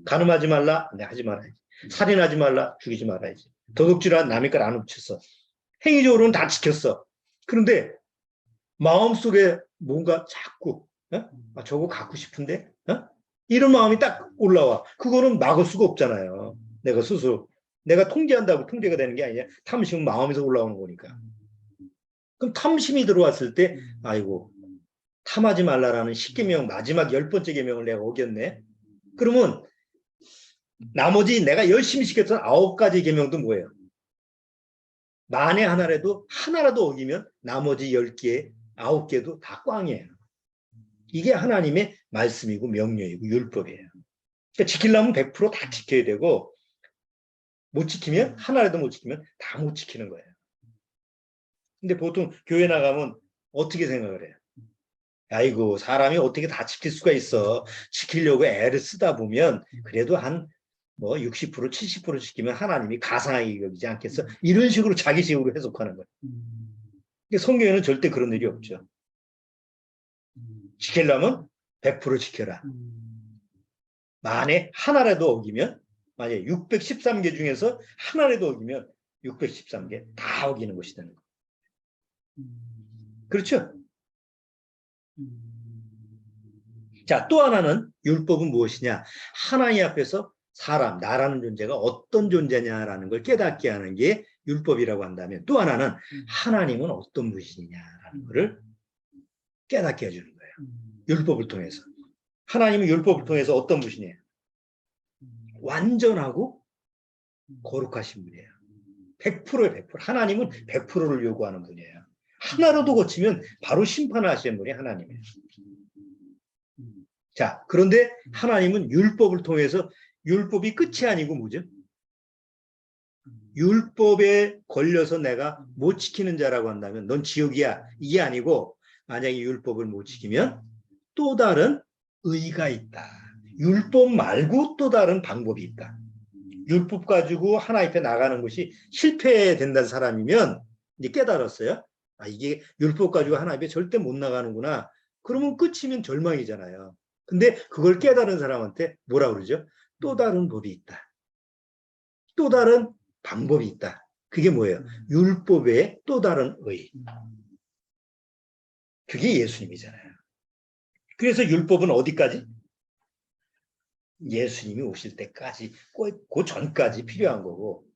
간음하지 말라? 네, 하지 말아야지. 살인하지 말라? 죽이지 말아야지. 도둑질한 남의 걸 안 훔쳤어. 행위적으로는 다 지켰어. 그런데 마음속에 뭔가 자꾸 저거 갖고 싶은데? 이런 마음이 딱 올라와. 그거는 막을 수가 없잖아요. 내가 스스로. 내가 통제한다고 통제가 되는 게 아니야. 탐심은 마음에서 올라오는 거니까. 그럼 탐심이 들어왔을 때 아이고 탐하지 말라라는 10계명 마지막 10번째 계명을 내가 어겼네. 그러면 나머지 내가 열심히 지켰던 9가지 계명도 뭐예요? 만에 하나라도 어기면 나머지 10개, 9개도 다 꽝이에요. 이게 하나님의 말씀이고 명령이고 율법이에요. 그러니까 지키려면 100%다 지켜야 되고 못 지키면 하나라도 못 지키면 다 못 지키는 거예요. 근데 보통 교회 나가면 어떻게 생각을 해요? 아이고 사람이 어떻게 다 지킬 수가 있어. 지키려고 애를 쓰다 보면 그래도 한 60% 70% 지키면 하나님이 가상하게 여기지 않겠어? 이런 식으로 자기식으로 해석하는 거예요. 근데 성경에는 절대 그런 일이 없죠. 지키려면 100% 지켜라. 만에 하나라도 어기면 만약에 613개 중에서 하나라도 어기면 613개 다 어기는 것이 되는 거예요. 그렇죠? 자, 또 하나는 율법은 무엇이냐? 하나님 앞에서 사람, 나라는 존재가 어떤 존재냐라는 걸 깨닫게 하는 게 율법이라고 한다면 또 하나는 하나님은 어떤 분이냐라는 것을 깨닫게 해주는 거예요. 율법을 통해서. 하나님은 율법을 통해서 어떤 분이에요? 완전하고 거룩하신 분이에요. 100%에 100%. 하나님은 100%를 요구하는 분이에요. 하나라도 거치면 바로 심판하시는 분이 하나님이에요. 자, 그런데 하나님은 율법을 통해서 율법이 끝이 아니고 뭐죠? 율법에 걸려서 내가 못 지키는 자라고 한다면 넌 지옥이야. 이게 아니고 만약에 율법을 못 지키면 또 다른 의가 있다. 율법 말고 또 다른 방법이 있다. 율법 가지고 하나님 앞에 나가는 것이 실패된다는 사람이면 이제 깨달았어요. 아, 이게 율법 가지고 하나님 앞에 절대 못 나가는구나. 그러면 끝이면 절망이잖아요. 근데 그걸 깨달은 사람한테 뭐라 그러죠? 또 다른 법이 있다. 또 다른 방법이 있다. 그게 뭐예요? 율법의 또 다른 의. 그게 예수님이잖아요. 그래서 율법은 어디까지? 예수님이 오실 때까지, 그 전까지 필요한 거고,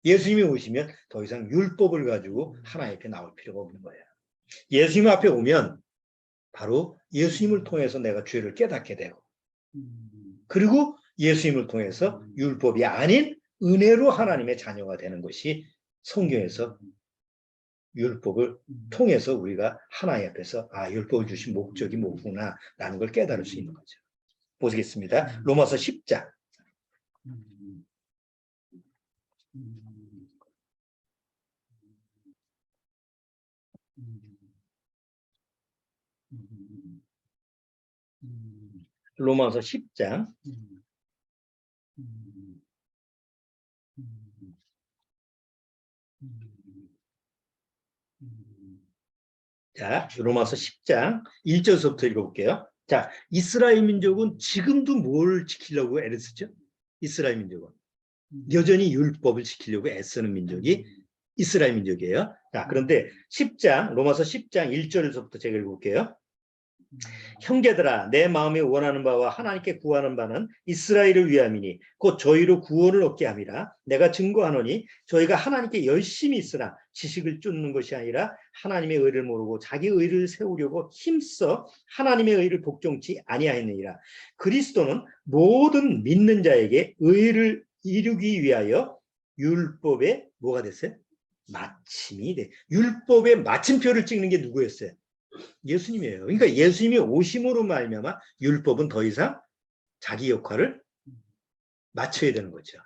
예수님이 오시면 더 이상 율법을 가지고 하나님 앞에 나올 필요가 없는 거예요. 예수님 앞에 오면 바로 예수님을 통해서 내가 죄를 깨닫게 되고, 그리고 예수님을 통해서 율법이 아닌 은혜로 하나님의 자녀가 되는 것이 성경에서 율법을 통해서 우리가 하나님 앞에서 아, 율법을 주신 목적이 뭐구나 라는 걸 깨달을 수 있는 거죠. 보시겠습니다. 로마서 10장. 로마서 10장. 자, 로마서 10장 1절부터 읽어볼게요. 자, 이스라엘 민족은 지금도 뭘 지키려고 애를 쓰죠? 이스라엘 민족은 여전히 율법을 지키려고 애쓰는 민족이 이스라엘 민족이에요. 자, 그런데 10장, 로마서 10장 1절에서부터 제가 읽어볼게요. 형제들아, 내 마음에 원하는 바와 하나님께 구하는 바는 이스라엘을 위함이니 곧 저희로 구원을 얻게 함이라. 내가 증거하노니 저희가 하나님께 열심히 있으나 지식을 쫓는 것이 아니라 하나님의 의를 모르고 자기 의를 세우려고 힘써 하나님의 의를 복종치 아니하였느니라. 그리스도는 모든 믿는 자에게 의를 이루기 위하여 율법의 뭐가 됐어요? 마침이 돼. 율법의 마침표를 찍는 게 누구였어요? 예수님이에요. 그러니까 예수님이 오심으로 말미암아 율법은 더 이상 자기 역할을 마쳐야 되는 거죠.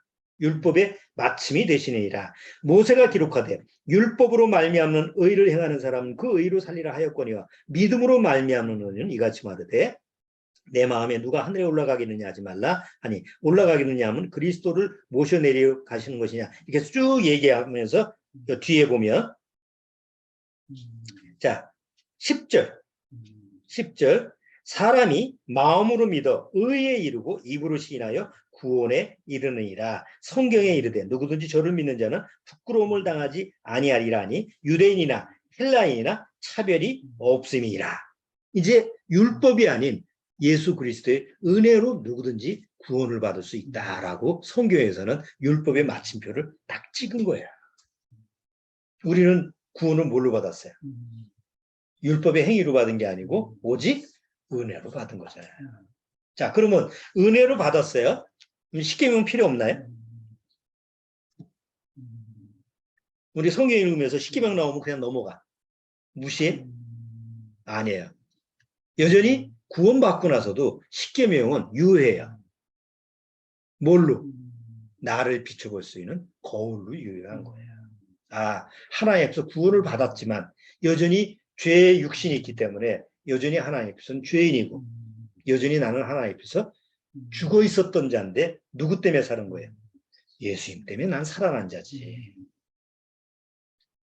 율법의 마침이 되시니라. 모세가 기록하되 율법으로 말미암는 의를 행하는 사람은 그 의로 살리라 하였거니와 믿음으로 말미암는 의는 이같이 말하되 내 마음에 누가 하늘에 올라가겠느냐 하지 말라 하니 올라가겠느냐 하면 그리스도를 모셔내려 가시는 것이냐 이렇게 쭉 얘기하면서 뒤에 보면 자 10절 사람이 마음으로 믿어 의에 이르고 입으로 시인하여 구원에 이르느니라. 성경에 이르되 누구든지 저를 믿는 자는 부끄러움을 당하지 아니하리라 하니 유대인이나 헬라인이나 차별이 없음이라. 이제 율법이 아닌 예수 그리스도의 은혜로 누구든지 구원을 받을 수 있다라고 성경에서는 율법의 마침표를 딱 찍은 거예요. 우리는 구원을 뭘로 받았어요? 율법의 행위로 받은 게 아니고 오직 은혜로 받은 거잖아요. 자, 그러면 은혜로 받았어요. 십계명 필요 없나요? 우리 성경 읽으면서 십계명 나오면 그냥 넘어가. 무시해? 아니에요. 여전히 구원받고 나서도 십계명은 유효해요. 뭘로? 나를 비춰볼 수 있는 거울로 유효한 거예요. 아, 하나님 앞에서 구원을 받았지만 여전히 죄의 육신이 있기 때문에 여전히 하나님 앞에서는 죄인이고 여전히 나는 하나님 앞에서 죽어 있었던 자인데 누구 때문에 사는 거예요? 예수님 때문에 난 살아난 자지.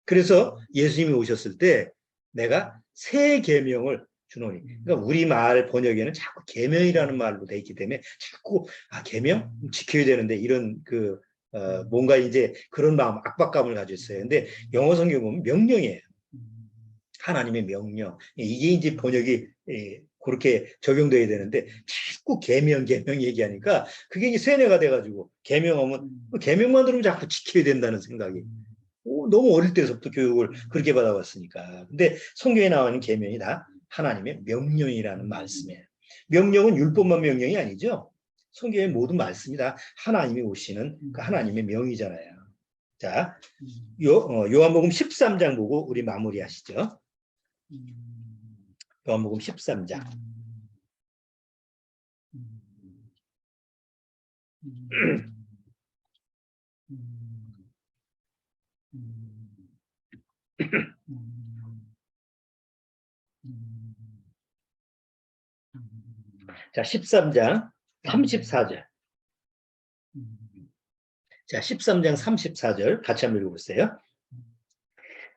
그래서 예수님이 오셨을 때 내가 새 계명을 주노니. 그러니까 우리말 번역에는 자꾸 계명이라는 말로 돼 있기 때문에 자꾸 계명 지켜야 되는데 이런 뭔가 이제 그런 마음 압박감을 가지고 있어요. 근데 영어 성경 보면 명령이에요. 하나님의 명령. 이게 이제 번역이 그렇게 적용돼야 되는데 자꾸 계명 얘기하니까 그게 이제 세뇌가 돼가지고 계명하면 계명만 들으면 자꾸 지켜야 된다는 생각이 너무 어릴 때서부터 교육을 그렇게 받아왔으니까. 근데 성경에 나오는 계명이 다 하나님의 명령이라는 말씀이에요. 명령은 율법만 명령이 아니죠. 성경의 모든 말씀이 다 하나님이 오시는 그 하나님의 명이잖아요. 자, 요한복음 13장 보고 우리 마무리하시죠. 요한복음 13장. 자, 13장 34절. 자, 13장 34절 같이 한번 읽어보세요.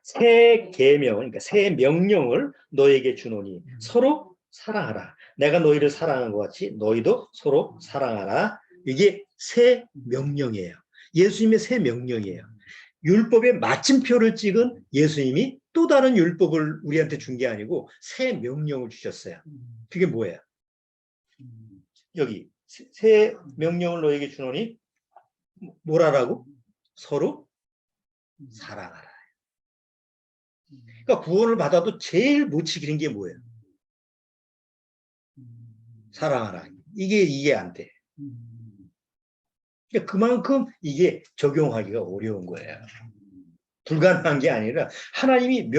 새 계명, 그러니까 새 명령을 너에게 주노니 서로 사랑하라. 내가 너희를 사랑한 것 같이 너희도 서로 사랑하라. 이게 새 명령이에요. 예수님의 새 명령이에요. 율법의 마침표를 찍은 예수님이 또 다른 율법을 우리한테 준 게 아니고 새 명령을 주셨어요. 그게 뭐예요? 여기 새 명령을 너에게 주노니 뭐라라고? 서로 사랑하라. 그러니까 구원을 받아도 제일 못 지키는 게 뭐예요? 사랑하라. 이게 안 돼. 그러니까 그만큼 이게 적용하기가 어려운 거예요. 불가능한 게 아니라 하나님이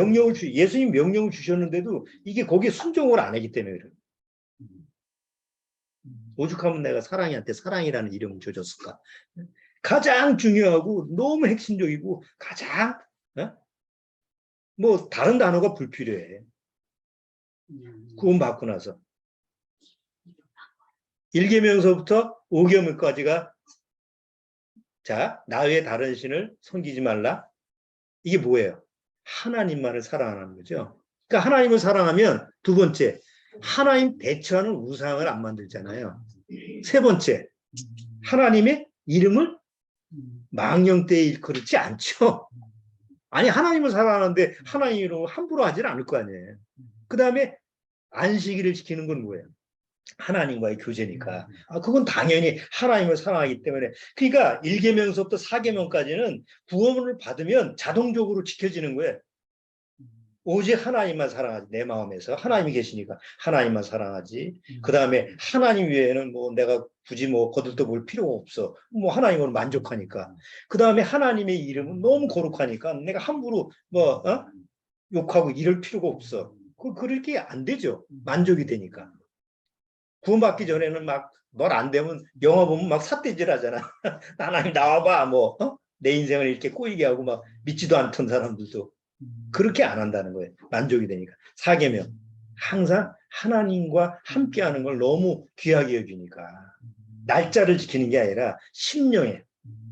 예수님 명령을 주셨는데도 이게 거기에 순종을 안 하기 때문에 그래요. 오죽하면 내가 사랑이한테 사랑이라는 이름을 줘줬을까? 가장 중요하고 너무 핵심적이고 가장 뭐 다른 단어가 불필요해. 구원받고 나서 1계명서부터 5계명까지가 자, 나 외에 다른 신을 섬기지 말라. 이게 뭐예요? 하나님만을 사랑하는 거죠. 그러니까 하나님을 사랑하면 두 번째, 하나님 대처하는 우상을 안 만들잖아요. 세 번째, 하나님의 이름을 망령되이 일컬지 않죠. 아니 하나님을 사랑하는데 하나님 이름을 함부로 하질 않을 거 아니에요. 그 다음에 안식일을 지키는 건 뭐예요? 하나님과의 교제니까. 그건 당연히 하나님을 사랑하기 때문에. 그러니까 1계명서부터 4계명까지는 구원을 받으면 자동적으로 지켜지는 거예요. 오직 하나님만 사랑하지. 내 마음에서 하나님이 계시니까 하나님만 사랑하지. 그 다음에 하나님 외에는 뭐 내가 굳이 뭐 거들떠볼 필요가 없어. 뭐 하나님으로 만족하니까. 그 다음에 하나님의 이름은 너무 거룩하니까 내가 함부로 뭐 욕하고 이럴 필요가 없어. 그렇게 안 되죠. 만족이 되니까. 구원받기 전에는 막 넌 안 되면 영화 보면 막 삿대질 하잖아. 하나님 나와봐 뭐 내 인생을 이렇게 꼬이게 하고 막 믿지도 않던 사람들도 그렇게 안 한다는 거예요. 만족이 되니까. 4계명 항상 하나님과 함께하는 걸 너무 귀하게 여기니까 날짜를 지키는 게 아니라 심령에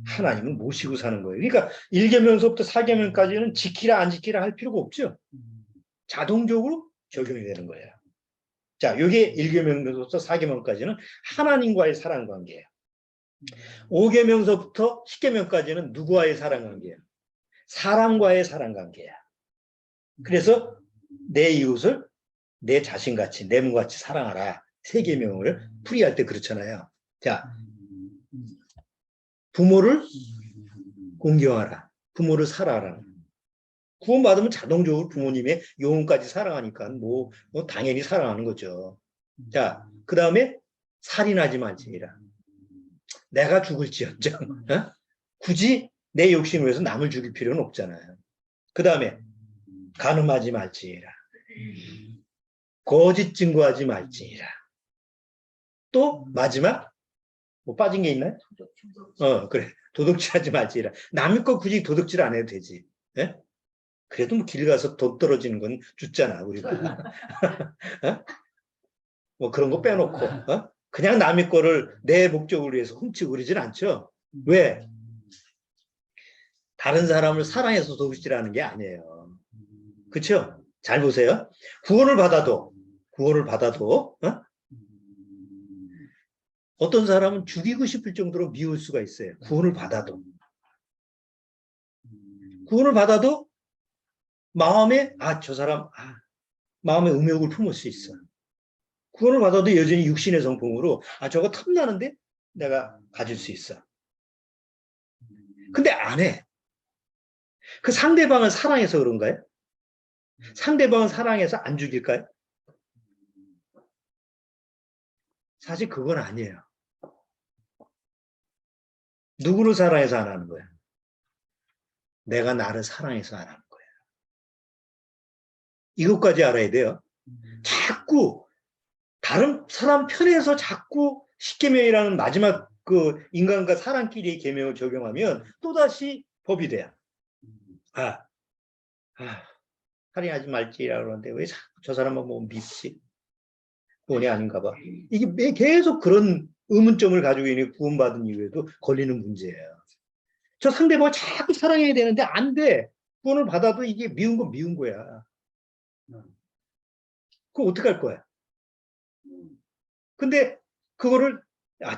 하나님을 모시고 사는 거예요. 그러니까 1계명서부터 4계명까지는 지키라 안 지키라 할 필요가 없죠. 자동적으로 적용이 되는 거예요. 자, 이게 1계명서부터 4계명까지는 하나님과의 사랑 관계예요. 5계명서부터 10계명까지는 누구와의 사랑 관계예요? 사람과의 사랑 관계야. 그래서 내 이웃을 내 자신같이 내 몸같이 사랑하라. 3계명을 풀이할 때 그렇잖아요. 자, 부모를 공경하라. 부모를 사랑하라. 구원받으면 자동적으로 부모님의 영혼까지 사랑하니까 뭐 당연히 사랑하는 거죠. 자, 그 다음에 살인하지 말지니라. 내가 죽을지언정 굳이 내 욕심을 위해서 남을 죽일 필요는 없잖아요. 그 다음에 간음하지 말지니라. 거짓 증거하지 말지니라. 또 마지막 뭐 빠진 게 있나요? 그래. 도둑질하지 말지니라. 남의 거 굳이 도둑질 안 해도 되지. 예? 그래도 뭐 길 가서 돈 떨어지는 건 줬잖아 우리가. 뭐 그런 거 빼놓고 그냥 남의 거를 내 목적을 위해서 훔치고 그러진 않죠. 왜? 다른 사람을 사랑해서 도둑질하는 게 아니에요. 그렇죠? 잘 보세요. 구원을 받아도 어떤 사람은 죽이고 싶을 정도로 미울 수가 있어요. 구원을 받아도 마음에 저 사람 마음에 음욕을 품을 수 있어. 구원을 받아도 여전히 육신의 성품으로 저거 탐나는데 내가 가질 수 있어. 근데 안 해. 그 상대방을 사랑해서 그런가요? 상대방을 사랑해서 안 죽일까요? 사실 그건 아니에요. 누구를 사랑해서 안 하는 거야? 내가 나를 사랑해서 안 하는 거야. 이것까지 알아야 돼요. 자꾸 다른 사람 편에서 자꾸 10계명이라는 마지막 그 인간과 사람끼리의 계명을 적용하면 또다시 법이 돼요. 살인하지 말지라고 그러는데 왜 저 사람만 보면 밉지? 구원이 아닌가 봐. 이게 계속 그런 의문점을 가지고 있는 구원받은 이후에도 걸리는 문제예요. 저 상대방을 자꾸 사랑해야 되는데 안 돼. 구원을 받아도 이게 미운 건 미운 거야. 그럼 어떡할 거야? 근데 그거를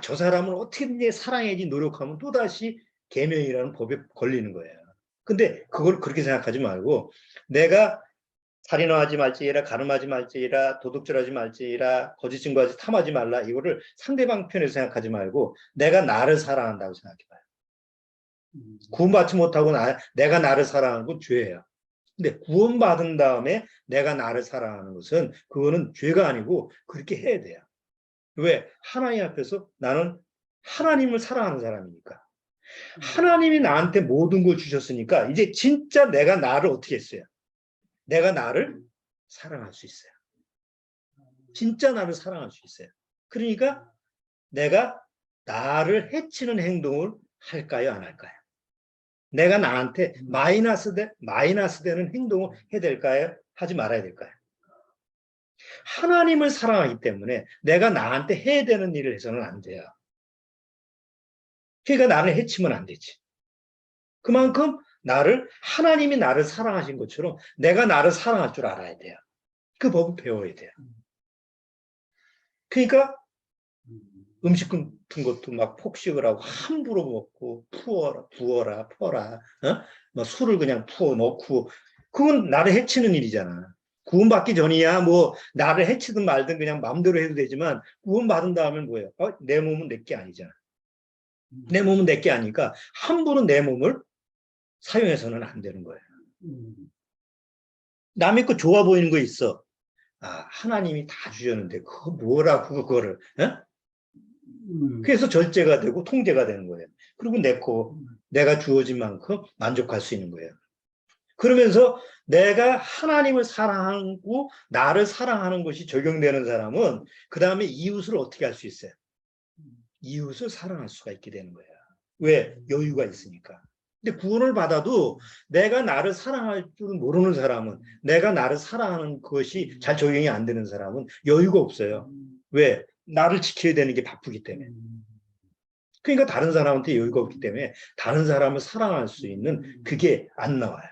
저 사람을 어떻게든지 사랑해야지 노력하면 또다시 계명이라는 법에 걸리는 거예요. 근데 그걸 그렇게 생각하지 말고 내가 살인하지 말지라, 가늠하지 말지라, 도둑질하지 말지라, 거짓 증거하지 탐하지 말라, 이거를 상대방 편에서 생각하지 말고 내가 나를 사랑한다고 생각해봐요. 구원받지 못하고 내가 나를 사랑하는 건 죄예요. 근데 구원받은 다음에 내가 나를 사랑하는 것은 그거는 죄가 아니고 그렇게 해야 돼요. 왜? 하나님 앞에서 나는 하나님을 사랑하는 사람이니까. 하나님이 나한테 모든 걸 주셨으니까 이제 진짜 내가 나를 어떻게 했어요? 내가 나를 사랑할 수 있어요. 진짜 나를 사랑할 수 있어요. 그러니까 내가 나를 해치는 행동을 할까요? 안 할까요? 내가 나한테 마이너스 되는 행동을 해야 될까요? 하지 말아야 될까요? 하나님을 사랑하기 때문에 내가 나한테 해야 되는 일을 해서는 안 돼요. 그러니까 나를 해치면 안 되지. 그만큼 하나님이 나를 사랑하신 것처럼 내가 나를 사랑할 줄 알아야 돼요. 그 법을 배워야 돼요. 그러니까 음식 같은 것도 막 폭식을 하고 함부로 먹고 부어라 퍼라, 뭐 술을 그냥 부어 넣고, 그건 나를 해치는 일이잖아. 구원받기 전이야 뭐 나를 해치든 말든 그냥 마음대로 해도 되지만 구원받은 다음에 뭐예요? 내 몸은 내 게 아니잖아. 내 몸은 내 게 아니까 함부로 내 몸을 사용해서는 안 되는 거예요. 남의 거 좋아 보이는 거 있어. 하나님이 다 주셨는데 그거 뭐라고 그거를, 그래서 절제가 되고 통제가 되는 거예요. 그리고 내가 주어진 만큼 만족할 수 있는 거예요. 그러면서 내가 하나님을 사랑하고 나를 사랑하는 것이 적용되는 사람은 그 다음에 이웃을 어떻게 할 수 있어요? 이웃을 사랑할 수가 있게 되는 거예요. 왜? 여유가 있으니까. 근데 구원을 받아도 내가 나를 사랑할 줄 모르는 사람은, 내가 나를 사랑하는 것이 잘 적용이 안 되는 사람은 여유가 없어요. 왜? 나를 지켜야 되는 게 바쁘기 때문에. 그러니까 다른 사람한테 여유가 없기 때문에 다른 사람을 사랑할 수 있는 그게 안 나와요.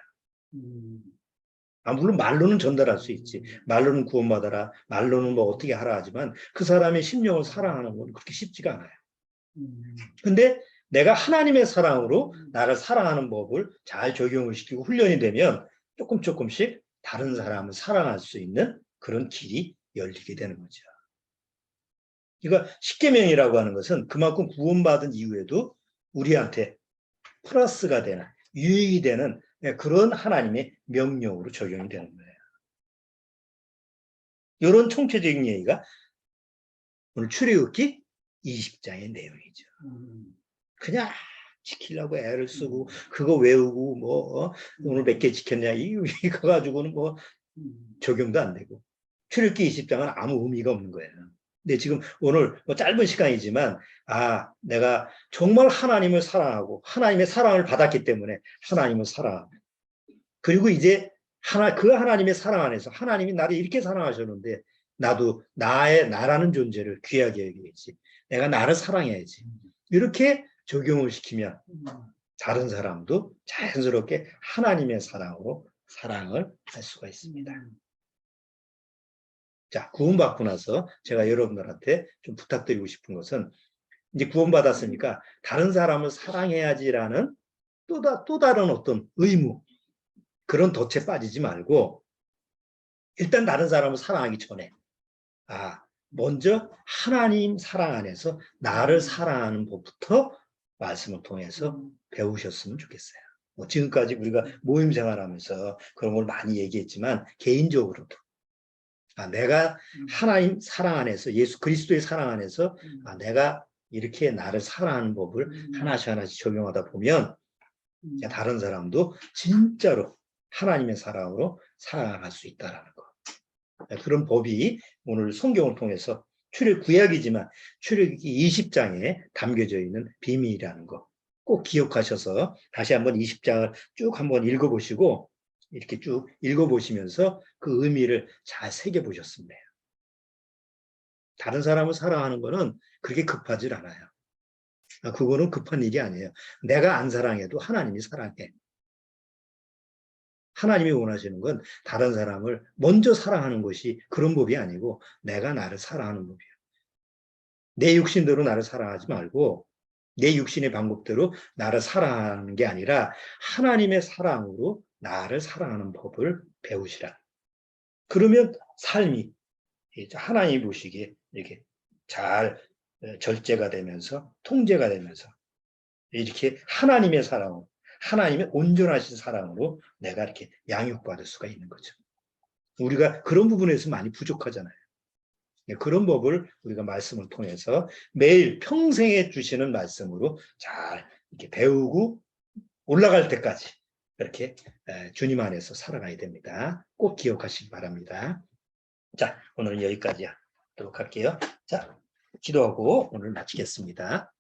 물론 말로는 전달할 수 있지. 말로는 구원받아라, 말로는 뭐 어떻게 하라 하지만 그 사람의 심령을 사랑하는 건 그렇게 쉽지가 않아요. 근데 내가 하나님의 사랑으로 나를 사랑하는 법을 잘 적용을 시키고 훈련이 되면 조금씩 다른 사람을 사랑할 수 있는 그런 길이 열리게 되는 거죠. 그러니까 십계명이라고 하는 것은 그만큼 구원받은 이후에도 우리한테 플러스가 되는, 유익이 되는 그런 하나님의 명령으로 적용이 되는 거예요. 이런 총체적인 얘기가 오늘 출애굽기 20장의 내용이죠. 그냥 지키려고 애를 쓰고 그거 외우고 뭐 오늘 몇 개 지켰냐 이거 가지고는 뭐 적용도 안 되고, 출애굽기 20장은 아무 의미가 없는 거예요. 근데 지금 오늘 뭐 짧은 시간이지만 내가 정말 하나님을 사랑하고 하나님의 사랑을 받았기 때문에 하나님을 사랑하고, 그리고 이제 그 하나님의 사랑 안에서 하나님이 나를 이렇게 사랑하셨는데 나도 나라는 존재를 귀하게 여겨야지, 내가 나를 사랑해야지, 이렇게 적용을 시키면 다른 사람도 자연스럽게 하나님의 사랑으로 사랑을 할 수가 있습니다. 자, 구원받고 나서 제가 여러분들한테 좀 부탁드리고 싶은 것은, 이제 구원받았으니까 다른 사람을 사랑해야지라는 또 다른 어떤 의무, 그런 덫에 빠지지 말고 일단 다른 사람을 사랑하기 전에 먼저 하나님 사랑 안에서 나를 사랑하는 법부터 말씀을 통해서 배우셨으면 좋겠어요. 뭐 지금까지 우리가 모임 생활하면서 그런 걸 많이 얘기했지만 개인적으로도 내가 하나님 사랑 안에서, 예수 그리스도의 사랑 안에서 내가 이렇게 나를 사랑하는 법을 하나씩 적용하다 보면 다른 사람도 진짜로 하나님의 사랑으로 살아갈 수 있다는 거. 그런 법이 오늘 성경을 통해서 구약이지만 출애굽기 20장에 담겨져 있는 비밀이라는 거 꼭 기억하셔서 다시 한번 20장을 쭉 한번 읽어보시고, 이렇게 쭉 읽어보시면서 그 의미를 잘 새겨보셨으면 해요. 다른 사람을 사랑하는 거는 그렇게 급하지 않아요. 그거는 급한 일이 아니에요. 내가 안 사랑해도 하나님이 사랑해.
하나님이 원하시는 건 다른 사람을 먼저 사랑하는 것이 그런 법이 아니고 내가 나를 사랑하는 법이에요. 내 육신대로 나를 사랑하지 말고 내 육신의 방법대로 나를 사랑하는 게 아니라 하나님의 사랑으로 나를 사랑하는 법을 배우시라. 그러면 삶이 하나님이 보시기에 이렇게 잘 절제가 되면서 통제가 되면서 이렇게 하나님의 사랑으로 하나님의 온전하신 사랑으로 내가 이렇게 양육받을 수가 있는 거죠. 우리가 그런 부분에서 많이 부족하잖아요. 그런 법을 우리가 말씀을 통해서 매일 평생에 주시는 말씀으로 잘 이렇게 배우고 올라갈 때까지 이렇게 주님 안에서 살아가야 됩니다. 꼭 기억하시기 바랍니다. 자, 오늘은 여기까지 하도록 할게요. 자, 기도하고 오늘 마치겠습니다.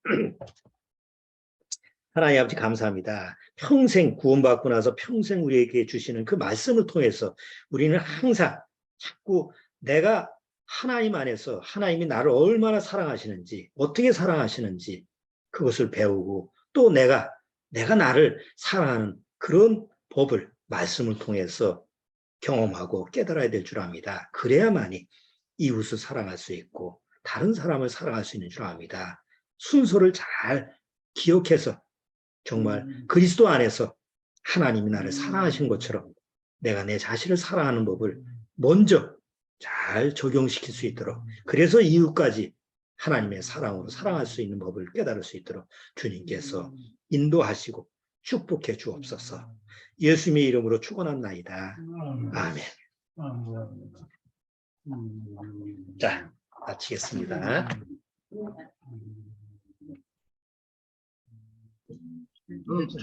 하나님 아버지 감사합니다. 평생 구원받고 나서 평생 우리에게 주시는 그 말씀을 통해서 우리는 항상 자꾸 내가 하나님 안에서 하나님이 나를 얼마나 사랑하시는지 어떻게 사랑하시는지 그것을 배우고 또 내가 나를 사랑하는 그런 법을 말씀을 통해서 경험하고 깨달아야 될 줄 압니다. 그래야만이 이웃을 사랑할 수 있고 다른 사람을 사랑할 수 있는 줄 압니다. 순서를 잘 기억해서 정말 그리스도 안에서 하나님이 나를 사랑하신 것처럼 내가 내 자신을 사랑하는 법을 먼저 잘 적용시킬 수 있도록 그래서 이웃까지 하나님의 사랑으로 사랑할 수 있는 법을 깨달을 수 있도록 주님께서 인도하시고 축복해 주옵소서. 예수님의 이름으로 축원합나이다. 아멘. 자, 마치겠습니다.